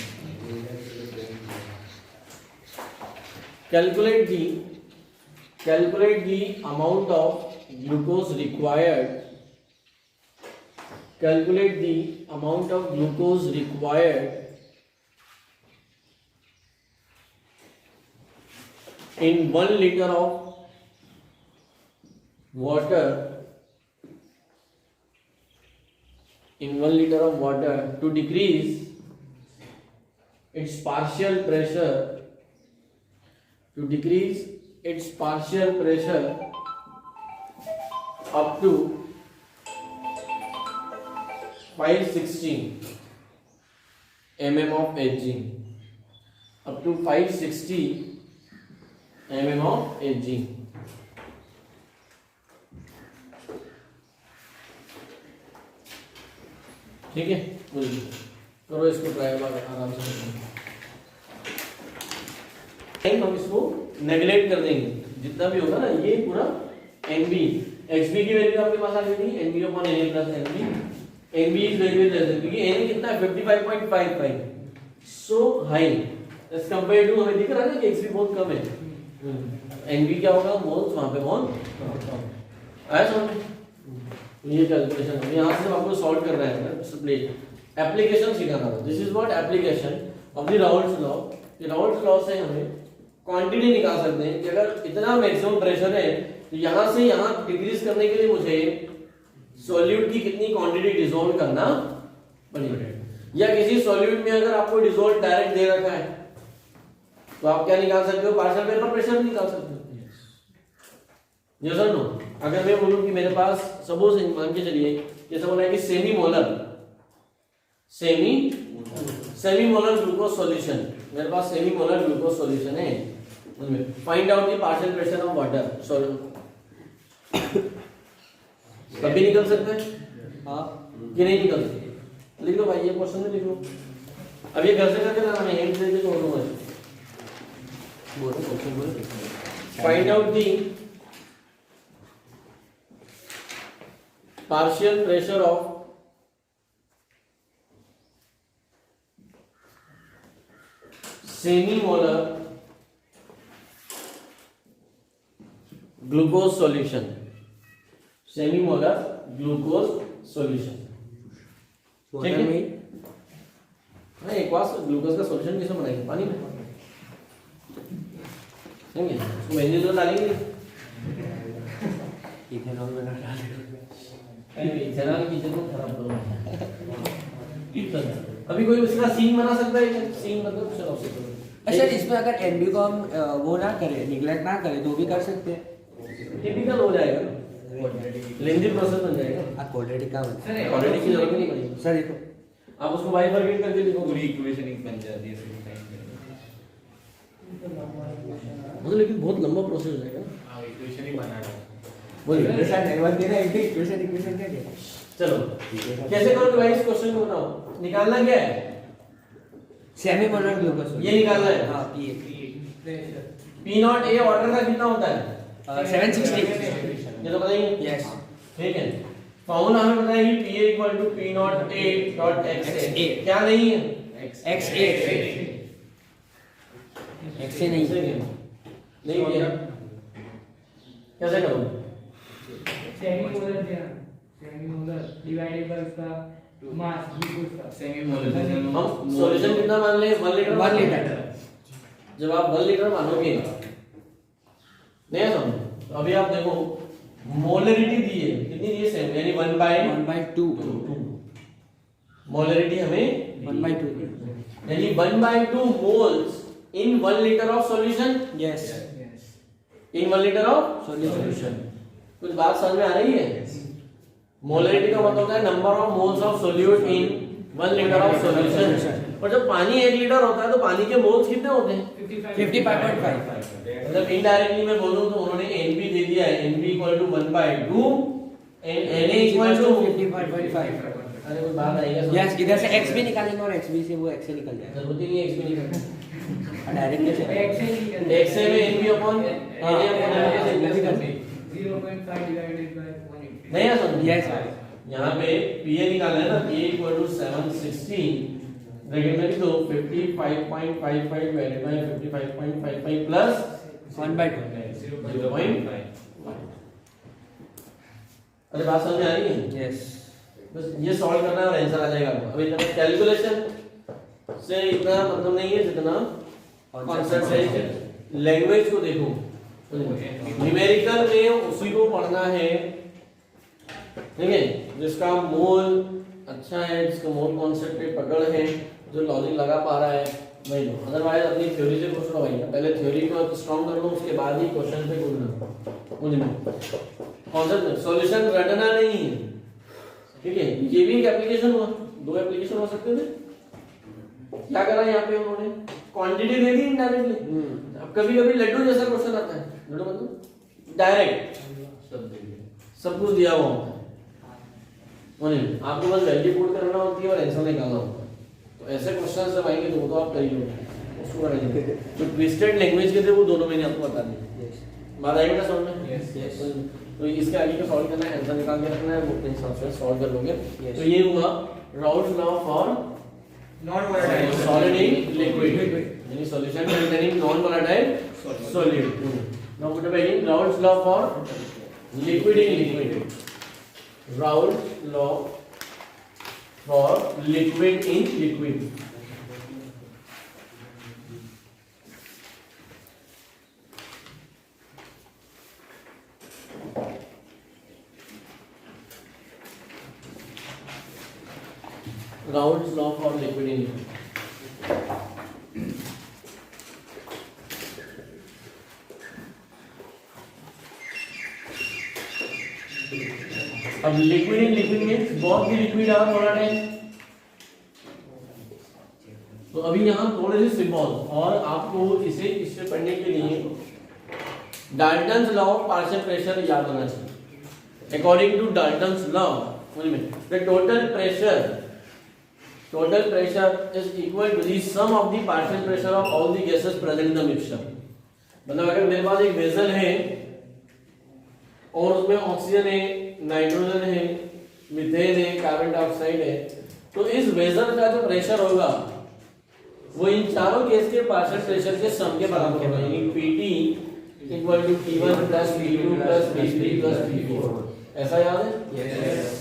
calculate the amount of glucose required. Calculate the amount of glucose required in 1 liter of water. In 1 liter of water to decrease its partial pressure. To decrease its partial pressure up to 560 mm of Hg. Up to 560 mm of Hg. ठीक है, करो इसको try आराम से. हम इसको neglect कर देंगे, जितना भी होगा ना, ये पूरा एनबी एक्सबी की वैल्यू आपके पास आ गई थी, NB upon N plus NB. NB is very very less, क्योंकि एन कितना है 55.55, so high as compare to. हमें दिख रहा है ना कि एक्सबी बहुत कम है. एनबी क्या होगा? मोल्स, वहां पे मोल आया समझ. ये कैलकुलेशन है, यहां से आपको सॉल्व करना है. स्प्लिट एप्लीकेशन सीखना था. This is what application of the Raoult's law. ये राउल्ट्स लॉ से हमें क्वांटिटी निकाल सकते हैं कि अगर इतना मैक्सिमम प्रेशर है तो यहां से यहां डिक्रीज करने के लिए मुझे सॉल्यूट की कितनी क्वांटिटी डिसॉल्व करना पड़ेगी. या किसी सॉल्यूट में अगर आपको डिसॉल्व डायरेक्ट दे रखा है तो आप क्या निकाल सकते हो? पार्शियल वेपर प्रेशर निकाल सकते हो. यस और नो? अगर मैं बोलूं कि मेरे पास सपोज मान के चलिए जैसे बोला है कि सेमी मोलर ग्लूकोज सॉल्यूशन, मेरे पास सेमी मोलर ग्लूकोज सॉल्यूशन है. Find out the partial pressure of water. कभी निकल सकते हैं कि नहीं निकल सकते? लिख लो भाई, ये क्वेश्चन में लिख लो. अब ये घर से करके लाना, मैं हिंट दे के छोड़ दूंगा. Find out the partial pressure of semi-molar glucose solution, semi molar glucose solution. ठीक है, हाँ एक बार ग्लूकोज का सॉल्यूशन कैसे बनाएंगे, पानी में ठीक है, उसको मैंने तो डालेंगे इथेनॉल में ना डालें। इथेनॉल की चीज़ को खराब करो। अभी कोई उसका सीन बना सकता है क्या? सीन मतलब चलो से करो। अच्छा, इसमें अगर एनबी को हम वो ना करें, निगलेक्ट ना करें तो भी कर सकते हैं। टिपिकल हो जाएगा, लेंथी प्रोसेस बन जाएगा। क्वाड्रेटिक का सर क्वाड्रेटिक की जरूरत नहीं पड़ेगी। सर देखो, आप उसको बाइफरकेट करके लिखो, पूरी इक्वेशन एक बन जाती है फिर टाइम मतलब लेकिन बहुत लंबा प्रोसेस हो जाएगा। हाँ इक्वेशन ही बनाना है। बोलिए सर नेवर दे रहा है, इक्वेशन इक्वेशन क्या है? चलो कैसे करोगे भाई, इस क्वेश्चन को बताओ। निकालना क्या है, सेमी मोलर ग्लूकोज ये निकालना है। हां, P P not A water का कितना होता है, 760। ये तो बताइए। यस, ठीक है, फॉर्मूला हमें पता है कि P equal to P not A dot X A. क्या नहीं है, x8 x से नहीं, नहीं किया, कैसे करोगे? सेमी मोलर देना, सेमी मोलर डिवाइडेड बाय उसका मास ग्लूकोज का। सेमी मोलर हम सॉल्यूशन कितना मान ले, 1 लीटर। 1 लीटर। जब आप 1 लीटर मानोगे, नहीं समझ, तो अभी आप देखो मोलरिटी दी है कितनी दी है, सेम यानी 1/2 मोलरिटी हमें 1/2 यानी 1/2 moles in 1 litre of solution, yes, in 1 litre of solution. कुछ बात समझ में आ रही है? मोलरिटी का मतलब होता है number of moles of solute in 1 litre of solution. और जब पानी 1 लीटर होता है तो पानी के मोल्स कितने होते हैं? 55.5। मतलब इनडायरेक्टली मैं बोलूं तो उन्होंने Nb दे दिया है, Nb equal to 1/2 and Na equal to 55.5। अरे कोई बात आएगा यस, इधर से x भी निकालेंगे और x भी से वो x से निकल जाएगा। जरूरत ही नहीं है एक्स भी नहीं करना, डायरेक्ट कैसे x से निकल x से में Nb upon Na upon N कैसे कैसे करते हैं? 0.5 डिवाइडेड बाय 180। नहीं है समझ? यस, यहाँ पे Pa निकालना है ना, Pa इक्वल टू 760 ब्रैकेट में लिख दो 55.55 डिवाइडेड बाय 55.55 प्लस 1/2। 0.5। अरे बात समझ में आ रही है? यस, बस ये सॉल्व करना है और आंसर आ जाएगा। अब इतना कैलकुलेशन से इतना मतलब नहीं है जितना कॉन्सेप्ट है। लैंग्वेज को देखो, न्यूमेरिकल में उसी को पढ़ना है, ठीक है, जिसका मोल अच्छा है, जिसका मोल कॉन्सेप्ट पे पकड़ है, जो लॉजिक लगा पा रहा है वही लो। अदरवाइज अपनी थ्योरी से पूछ लो भाई, पहले थ्योरी को स्ट्रॉन्ग कर लो, उसके बाद ही क्वेश्चन पे बोलना। मुझे कॉन्सेप्ट सॉल्यूशन रटना नहीं है, ठीक है। ये भी एक एप्लीकेशन हुआ, 2 एप्लीकेशन हो सकते थे। क्या करा यहाँ पे उन्होंने, क्वांटिटी दे दी इनडायरेक्टली। अब कभी कभी लड्डू जैसा क्वेश्चन आता है, लड्डू मतलब डायरेक्ट सब कुछ दिया हुआ होता है, आपको बस वैल्यू पुट करना होती है और आंसर निकालना होता है। तो ऐसे क्वेश्चन जब आएंगे तो वो तो आप कर ही लोगे, उसको करेंगे। जो ट्विस्टेड लैंग्वेज के थे वो दोनों मैंने आपको बता दिए। बात आई बेटा समझ में? यस। तो इसके आगे का सॉल्व करना है, आंसर निकाल के रखना है, वो अपने हिसाब से सॉल्व कर लोगे। तो ये हुआ Raoult's law for non volatile solid in liquid, यानी solution containing non volatile solid. Now put a heading, Raoult's law for liquid in liquid, Raoult's law for liquid in liquid. Raoult's law for liquid in liquid. अब liquid in liquid means both the liquid are volatile. तो अभी यहाँ थोड़े से symbols, और आपको इसे पढ़ने के लिए Dalton's law of partial pressure याद होना चाहिए। According to Dalton's law, the total pressure is equal to the sum of the partial pressure of all the gases present in the mixture। मतलब अगर मेरे पास एक वेसल है और उसमें ऑक्सीजन है, नाइट्रोजन है, मीथेन है, कार्बन डाइऑक्साइड है, तो इस वेसल का जो प्रेशर होगा वो इन चारों गैस के पार्शियल प्रेशर के सम के बराबर होगा, यानी Pt equal to P1 plus P2 plus P3 plus P4। ऐसा याद है?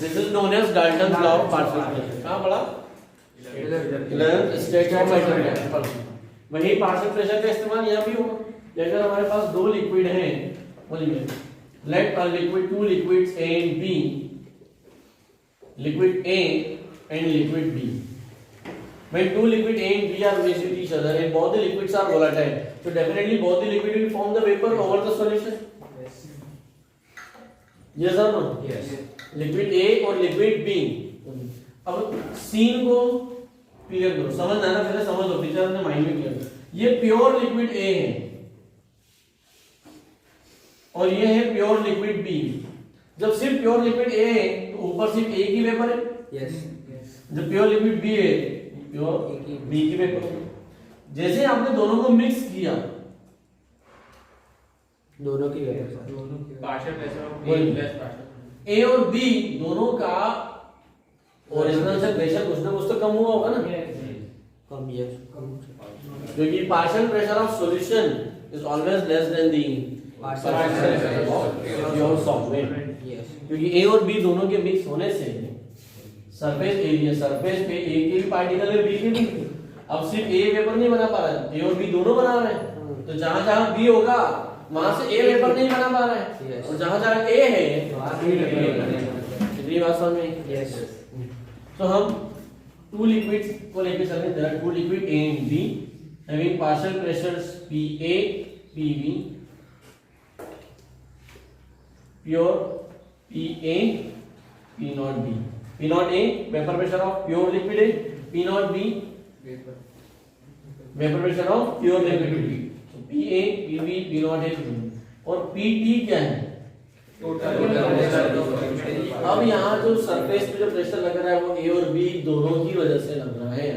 This is known as Dalton law of partial pressure. कहाँ पढ़ा? 11th stage of matter. वही पार्शियल प्रेशर का इस्तेमाल यहाँ भी होगा। अगर हमारे पास दो लिक्विड हैं, बोलिए let a liquid, two liquids A and B, liquid A and liquid B. When two liquid A and B are mixed with each other and both the liquids are volatile, so definitely both the liquid will form the vapor over the solution. Yes or no? Yes. Liquid A और liquid B. अब scene को clear करो, समझना ना, पहले समझ लो, picture अपने mind में क्लियर करो। ये प्योर लिक्विड A है और ये है प्योर लिक्विड B। जब सिर्फ प्योर लिक्विड A है तो ऊपर सिर्फ A की वेपर है। यस जब प्योर लिक्विड B है, प्योर B की वेपर है। जैसे आपने दोनों को मिक्स किया, दोनों की वेपर पार्शियल प्रेशर ऑफ वही। A प्लस पार्शियल A और B दोनों का ओरिजिनल से प्रेशर कुछ ना कुछ तो कम हुआ होगा ना, कम। यस क्योंकि partial pressure of solution is always less than the partial pressure of pure solvent. Yes क्योंकि A और B दोनों के मिक्स होने से सरफेस एरिया, सरफेस पे A के भी पार्टिकल है, B के भी। अब सिर्फ A वेपर नहीं बना पा रहा है, A और B दोनों बना रहे हैं। तो जहां जहां B होगा वहां से A वेपर नहीं बना पा रहा है, Yes. और जहां जहां A है वहां B वेपर बना रहा है। कितनी बात समझ में? यस तो हम टू लिक्विड्स को लेकर चल रहे हैं, two liquid A and B having partial pressures PA PB, pure PA P naught B। P naught A vapor pressure of pure liquid A, P naught B vapor pressure of pure liquid B। So PA PB P naught A और PT क्या है? अब यहाँ जो surface पे जो pressure लग रहा है वो A और B दोनों की वजह से लग रहा है।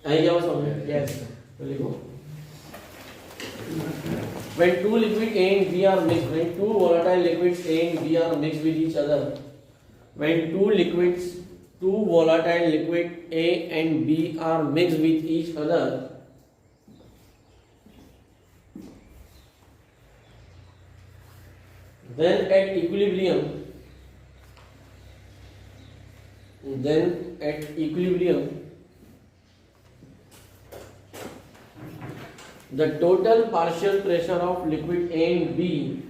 आई क्या बात समझ में? यस तो लिखो when two liquid A and B are mixed, when two volatile liquids A and B are mixed with each other, when two volatile liquid A and B are mixed with each other, then at equilibrium, the total partial pressure of liquid A and B,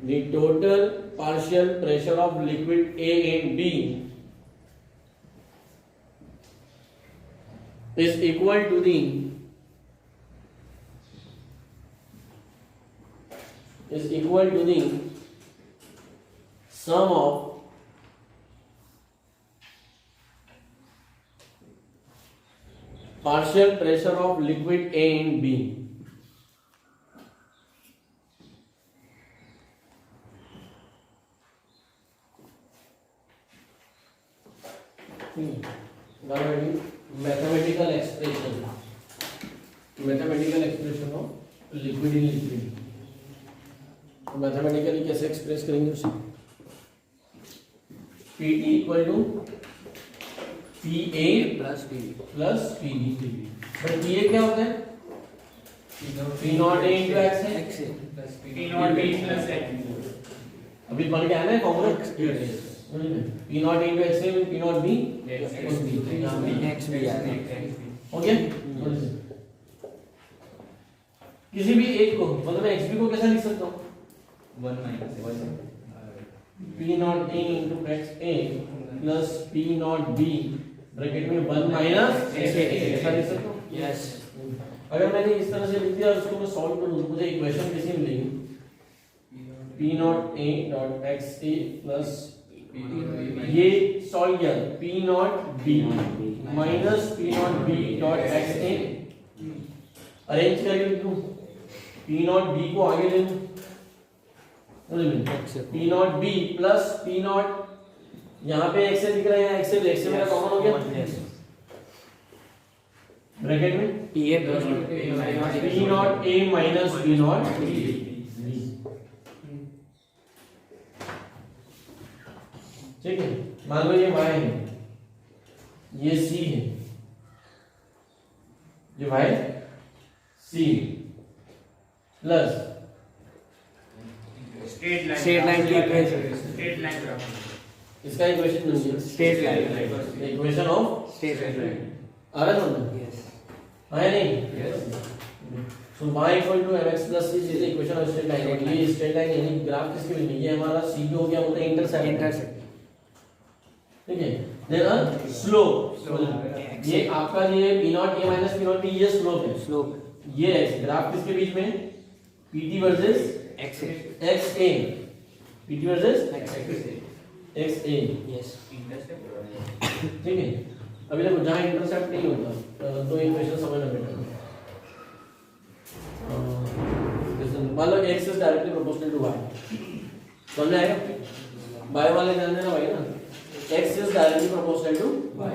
the total partial pressure of liquid A and B is equal to the sum of partial pressure of liquid A and B। Mathematical expression of liquid in liquid. Mathematically कैसे express करेंगे उसे? PT equal to PA plus P plus PB। But PA क्या होता है? P naught A into X है। X P naught B plus X। अभी पढ़ के आया ना formula, P not into X है, P not B X x भी आ रहा है। हो गया? किसी भी एक को मतलब मैं XB को कैसे लिख सकता हूँ? 1 minus P naught A into XA plus P not B bracket में 1 माइनस XA ऐसा लिख सकता हूँ? यस अगर मैंने इस तरह से लिख दिया उसको मैं सॉल्व करूँ तो मुझे इक्वेशन कैसी मिलेगी? P naught A dot XA plus ये सॉल्व किया P not B minus P not B dot XA arrange करके लिख दूँ, P नॉट B को आगे ले लूँ, P not B plus P not, यहाँ पे x से दिख रहा है, x से मेरा कॉमन हो गया ब्रैकेट में PA plus P naught A minus P not B। ठीक है, मान लो ये y है, ये c है, ये y c, plus Straight line की equation. स्ट्रेट लाइन ग्राफ इसका इक्वेशन लीजिए, Straight line. Equation of Straight line. आ रहा है समझ Yes. है नहीं? So y equal to mx plus c is equation of straight line. ये स्ट्रेट लाइन यानी ग्राफ किसके बीच में, ये हमारा c हो गया, मतलब इंटरसेक्ट। Intersect. ठीक है, देन स्लोप, ये आपका ये p0 a minus p0 b, ये स्लोप है। Slope. ये ग्राफ किसके बीच में, pt versus X. xa, pt versus xa। Yes. ठीक है, अभी देखो जहाँ इंटरसेप्ट नहीं होता तो इक्वेशन समझना बेटर है। मान लो x is directly proportional to y, समझ आएगा? y वाले ध्यान देना भाई ना, x is directly proportional to y,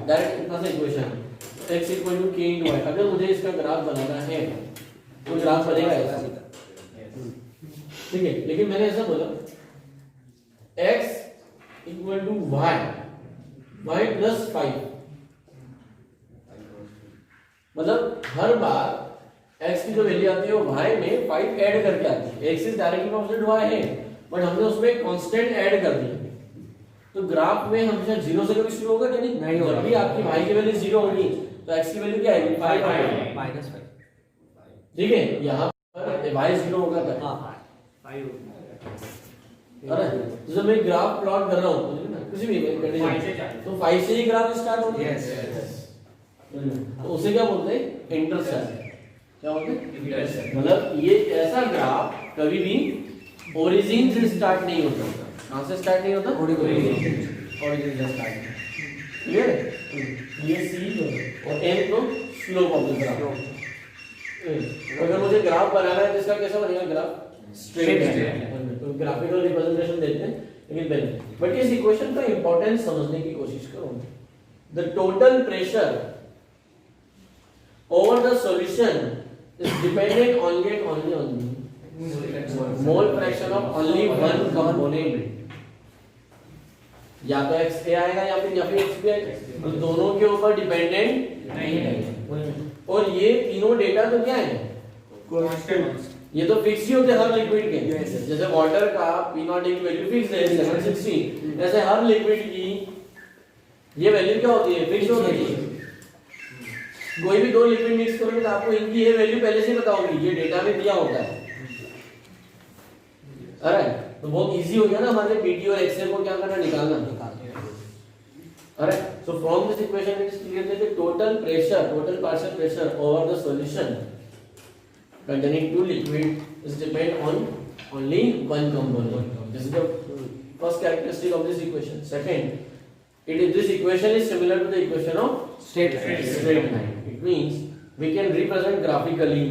direct इतना सा इक्वेशन है। x equal to k into y। अगर मुझे इसका ग्राफ बनाना है तो ग्राफ बनेगा ऐसा, ठीक है। लेकिन मैंने ऐसा बोला x equal to y plus 5, मतलब हर बार x की जो वैल्यू आती है वो y में 5 ऐड करके आती है। x is directly proportional to y है, बट हमने उसमें कांस्टेंट ऐड कर दिया, तो ग्राफ में हमेशा 0 से कभी शुरू होगा कि नहीं? नहीं होगा। जब भी आपकी y की वैल्यू 0 होगी तो x की वैल्यू क्या आएगी? 5 आएगी। -5. ठीक है, यहाँ पर y 0 होगा तब। हाँ. अरे जब मैं ग्राफ प्लॉट कर रहा हूँ किसी भी कंडीशन, तो 5 से ही ग्राफ स्टार्ट होगा। Yes. तो उसे क्या बोलते हैं? इंटरसेप्ट। क्या बोलते हैं? मतलब ये ऐसा ग्राफ कभी भी ओरिजिन से स्टार्ट नहीं होता। कहाँ से स्टार्ट नहीं होता? ओरिजिन से स्टार्ट। क्लियर है? ये सी और एम तो स्लोप ऑफ द ग्राफ। अगर मुझे ग्राफ बनाना है तो इसका कैसा बनेगा ग्राफ? स्ट्रेट है। तो ग्राफिकल रिप्रेजेंटेशन देते हैं, लेकिन पहले बट इस इक्वेशन का इंपॉर्टेंस समझने की कोशिश करो। The total pressure over the solution is dependent only on mole fraction of only one component, या तो XA आएगा या फिर XB आएगा, तो दोनों के ऊपर डिपेंडेंट नहीं है। और ये तीनों डेटा तो क्या है? ये तो फिक्स ही होते हैं हर लिक्विड के। जैसे वाटर का P0 की वैल्यू फिक्स है 760, ऐसे हर लिक्विड की ये वैल्यू क्या होती है? फिक्स होती है। कोई भी दो लिक्विड मिक्स करोगे तो आपको इनकी ये वैल्यू पहले से पता होगी, ये डेटा में दिया होता है। अरे तो बहुत इजी हो गया ना हमारे पीटी और एक्सएल को क्या करना, निकालना। अरे so from this equation it is clear that the total partial pressure over the solution containing two liquid is depend on only one component. This is the first characteristic of this equation. Second, this equation is similar to the equation of Straight line. It means we can represent graphically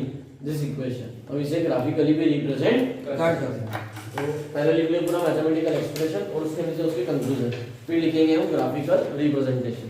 this equation. अब इसे graphically भी represent कर सकते हैं। तो पहले लिख लें पूरा mathematical expression और उसके नीचे उसके conclusion, फिर लिखेंगे हम graphical representation।